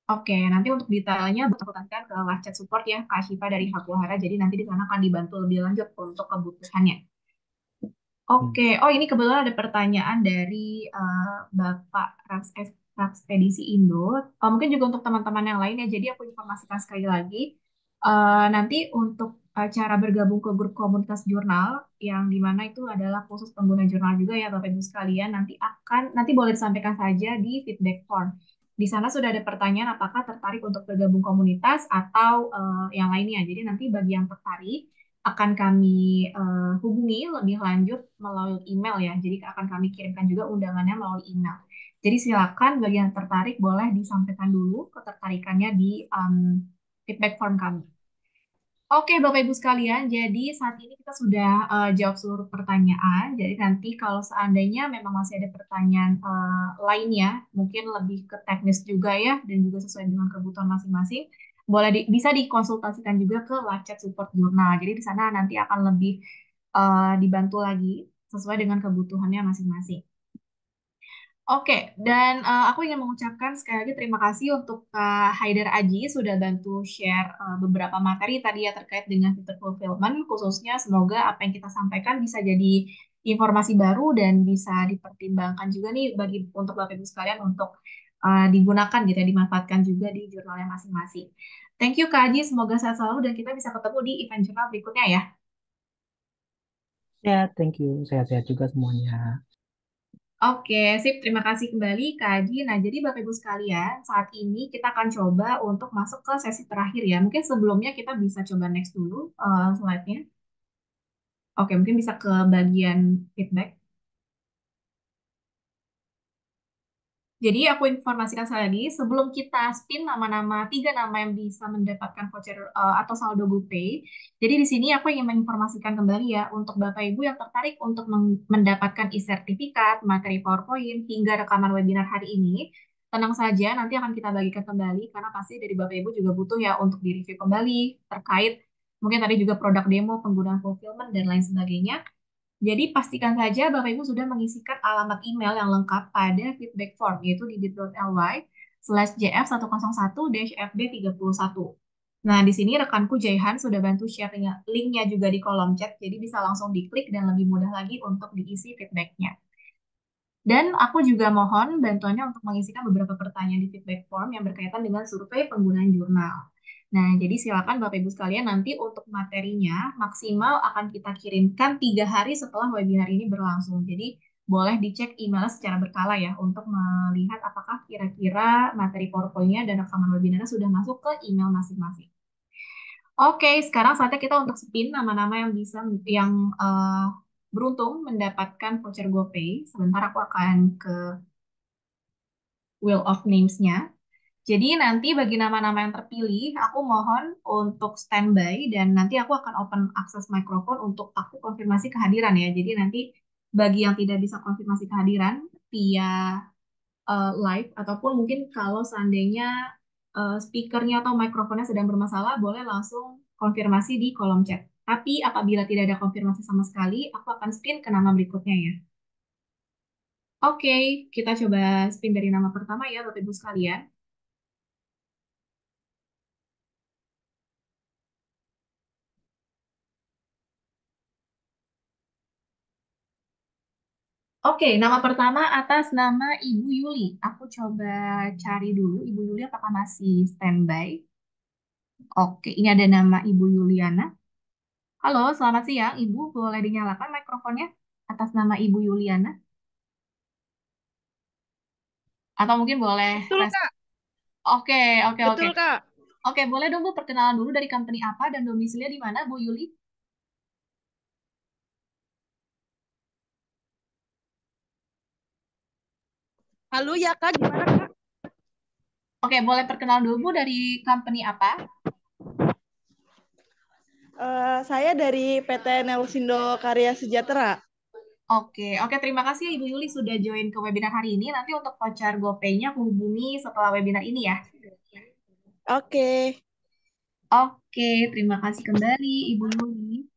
Oke, nanti untuk detailnya aku tanyakan ke live chat support ya, Kak Syifa dari Hapuhara. Jadi nanti di sana akan dibantu lebih lanjut untuk kebutuhannya. Hmm. Oke, oh ini kebetulan ada pertanyaan dari Bapak Rakspedisi Indo. Mungkin juga untuk teman-teman yang lain ya. Jadi aku informasikan sekali lagi. Nanti untuk cara bergabung ke grup komunitas jurnal yang dimana itu adalah khusus pengguna jurnal juga ya Bapak Ibu sekalian. Nanti boleh disampaikan saja di feedback form. Di sana sudah ada pertanyaan apakah tertarik untuk bergabung komunitas atau yang lainnya. Jadi nanti bagi yang tertarik akan kami hubungi lebih lanjut melalui email ya. Jadi akan kami kirimkan juga undangannya melalui email. Jadi silakan bagi yang tertarik boleh disampaikan dulu ketertarikannya di feedback form kami. Oke, Bapak Ibu sekalian, jadi saat ini kita sudah jawab seluruh pertanyaan. Jadi nanti kalau seandainya memang masih ada pertanyaan lainnya, mungkin lebih ke teknis juga ya, dan juga sesuai dengan kebutuhan masing-masing, bisa dikonsultasikan juga ke live chat support jurnal. Jadi di sana nanti akan lebih dibantu lagi sesuai dengan kebutuhannya masing-masing. Oke, dan aku ingin mengucapkan sekali lagi terima kasih untuk Kak Haidar Aji sudah bantu share beberapa materi tadi ya terkait dengan fitur fulfillment, khususnya semoga apa yang kita sampaikan bisa jadi informasi baru dan bisa dipertimbangkan juga nih bagi untuk Bapak Ibu sekalian untuk digunakan gitu ya, dimanfaatkan juga di jurnalnya masing-masing. Thank you Kak Aji, semoga sehat selalu dan kita bisa ketemu di event jurnal berikutnya ya. Ya, thank you. Sehat-sehat juga semuanya. Oke, sip. Terima kasih kembali, Kak Aji. Nah, jadi Bapak Ibu sekalian, saat ini kita akan coba untuk masuk ke sesi terakhir ya. Mungkin sebelumnya kita bisa coba next dulu slide-nya. Oke, mungkin bisa ke bagian feedback. Jadi aku informasikan sekali lagi, sebelum kita spin tiga nama yang bisa mendapatkan voucher atau saldo GoPay. Jadi di sini aku ingin menginformasikan kembali ya, untuk Bapak Ibu yang tertarik untuk mendapatkan e-sertifikat, materi PowerPoint, hingga rekaman webinar hari ini, tenang saja, nanti akan kita bagikan kembali, karena pasti dari Bapak Ibu juga butuh ya untuk direview kembali, terkait mungkin tadi juga produk demo, penggunaan fulfillment, dan lain sebagainya. Jadi pastikan saja Bapak Ibu sudah mengisikan alamat email yang lengkap pada feedback form, yaitu di bit.ly/jf101-fb31. Nah, di sini rekanku Jaihan sudah bantu share linknya juga di kolom chat, jadi bisa langsung diklik dan lebih mudah lagi untuk diisi feedbacknya. Dan aku juga mohon bantuannya untuk mengisikan beberapa pertanyaan di feedback form yang berkaitan dengan survei penggunaan jurnal. Nah, jadi silakan Bapak Ibu sekalian nanti untuk materinya maksimal akan kita kirimkan 3 hari setelah webinar ini berlangsung. Jadi boleh dicek email secara berkala ya untuk melihat apakah kira-kira materi PowerPoint-nya dan rekaman webinarnya sudah masuk ke email masing-masing. Oke, sekarang saatnya kita untuk spin nama-nama yang beruntung mendapatkan voucher GoPay. Sebentar aku akan ke Wheel of Names-nya. Jadi nanti bagi nama-nama yang terpilih, aku mohon untuk standby dan nanti aku akan open akses mikrofon untuk aku konfirmasi kehadiran ya. Jadi nanti bagi yang tidak bisa konfirmasi kehadiran via live ataupun mungkin kalau seandainya speakernya atau mikrofonnya sedang bermasalah, boleh langsung konfirmasi di kolom chat. Tapi apabila tidak ada konfirmasi sama sekali, aku akan spin ke nama berikutnya ya. Oke, kita coba spin dari nama pertama ya, Bapak Ibu sekalian. Oke, nama pertama atas nama Ibu Yuli. Aku coba cari dulu Ibu Yuli apakah masih standby. Oke, ini ada nama Ibu Yuliana. Halo, selamat siang Ibu. Boleh dinyalakan mikrofonnya atas nama Ibu Yuliana? Atau mungkin boleh Betul, Kak. Oke, oke, oke. Betul, Kak. Oke, boleh dong Bu perkenalan dulu dari company apa dan domisilinya di mana Bu Yuli? Halo ya, Kak. Gimana, Kak? Oke, boleh perkenalan dulu Bu dari company apa? Saya dari PT Nelsindo Karya Sejahtera. Oke, oke, terima kasih ya Ibu Yuli sudah join ke webinar hari ini. Nanti untuk voucher GoPay-nya aku hubungi setelah webinar ini ya. Oke. Oke, terima kasih kembali Ibu Yuli.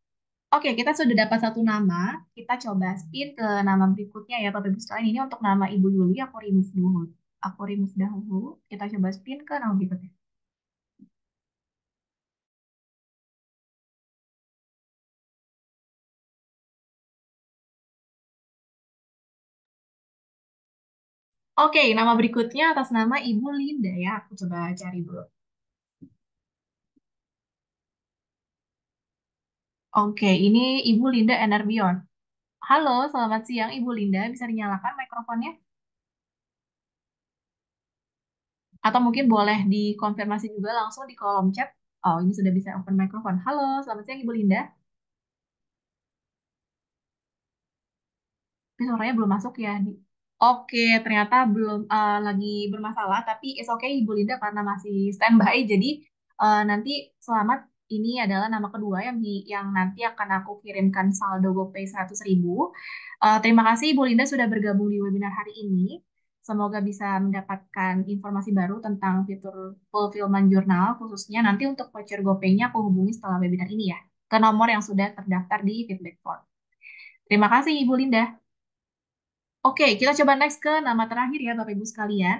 Oke, kita sudah dapat satu nama. Kita coba spin ke nama berikutnya ya Bapak Ibu sekalian. Ini untuk nama Ibu Yuli, aku remove dulu. Aku remove dahulu. Kita coba spin ke nama berikutnya. Oke, nama berikutnya atas nama Ibu Linda ya. Aku coba cari dulu. Oke, ini Ibu Linda Enerbion. Halo, selamat siang Ibu Linda. Bisa dinyalakan mikrofonnya? Atau mungkin boleh dikonfirmasi juga langsung di kolom chat. Oh, ini sudah bisa open microphone. Halo, selamat siang Ibu Linda. Tapi suaranya belum masuk ya. Oke, ternyata belum lagi bermasalah, tapi it's okay Ibu Linda karena masih standby. Jadi nanti selamat ini adalah nama kedua yang nanti akan aku kirimkan saldo GoPay 100.000. Terima kasih Ibu Linda sudah bergabung di webinar hari ini. Semoga bisa mendapatkan informasi baru tentang fitur fulfillment jurnal, khususnya nanti untuk voucher GoPay-nya aku hubungi setelah webinar ini ya, ke nomor yang sudah terdaftar di feedback form. Terima kasih Ibu Linda. Oke, kita coba next ke nama terakhir ya Bapak Ibu sekalian.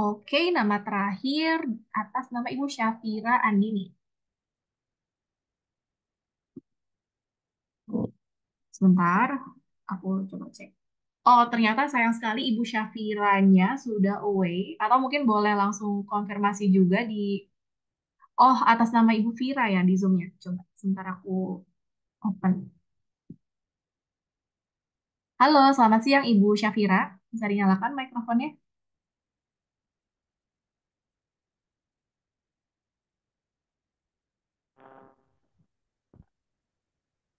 Oke, nama terakhir atas nama Ibu Syafira Andini. Sebentar, aku coba cek. Oh, ternyata sayang sekali Ibu Syafiranya sudah away. Atau mungkin boleh langsung konfirmasi juga di... Oh, atas nama Ibu Vira ya di Zoom-nya. Coba, sebentar aku open. Halo, selamat siang Ibu Syafira. Bisa dinyalakan mikrofonnya?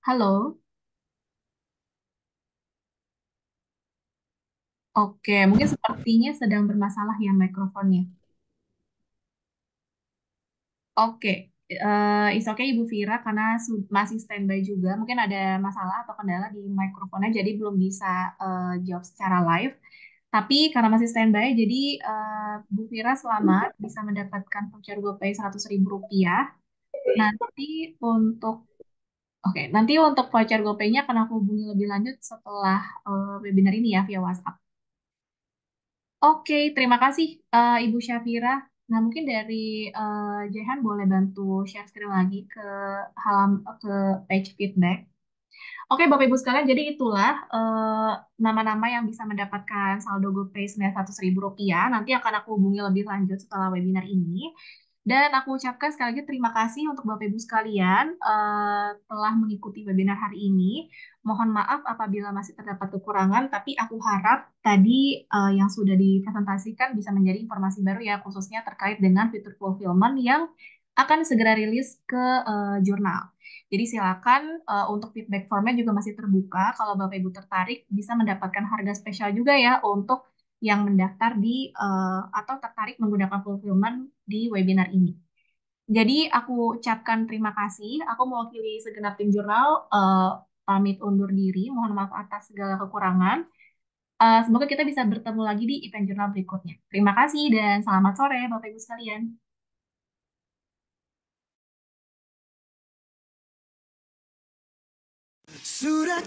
Halo? Oke, mungkin sepertinya sedang bermasalah ya mikrofonnya. Oke, is okay Ibu Vira karena masih standby juga. Mungkin ada masalah atau kendala di mikrofonnya, jadi belum bisa jawab secara live. Tapi karena masih standby, jadi Bu Vira selamat bisa mendapatkan voucher GoPay 100.000 rupiah. Nanti untuk nanti untuk voucher GoPay-nya akan aku hubungi lebih lanjut setelah webinar ini ya via WhatsApp. Oke, terima kasih Ibu Syafira. Nah, mungkin dari Jehan boleh bantu share screen lagi ke ke page feedback. Oke, Bapak Ibu sekalian, jadi itulah nama-nama yang bisa mendapatkan saldo GoPay senilai 100.000 rupiah. Nanti akan aku hubungi lebih lanjut setelah webinar ini. Dan aku ucapkan sekali lagi terima kasih untuk Bapak Ibu sekalian telah mengikuti webinar hari ini. Mohon maaf apabila masih terdapat kekurangan, tapi aku harap tadi yang sudah dipresentasikan bisa menjadi informasi baru ya, khususnya terkait dengan fitur fulfillment yang akan segera rilis ke jurnal. Jadi silakan untuk feedback formnya juga masih terbuka. Kalau Bapak Ibu tertarik bisa mendapatkan harga spesial juga ya untuk yang mendaftar di atau tertarik menggunakan fulfillment di webinar ini. Jadi aku ucapkan terima kasih. Aku mewakili segenap tim jurnal pamit undur diri. Mohon maaf atas segala kekurangan. Semoga kita bisa bertemu lagi di event jurnal berikutnya. Terima kasih dan selamat sore Bapak Ibu sekalian. Sudah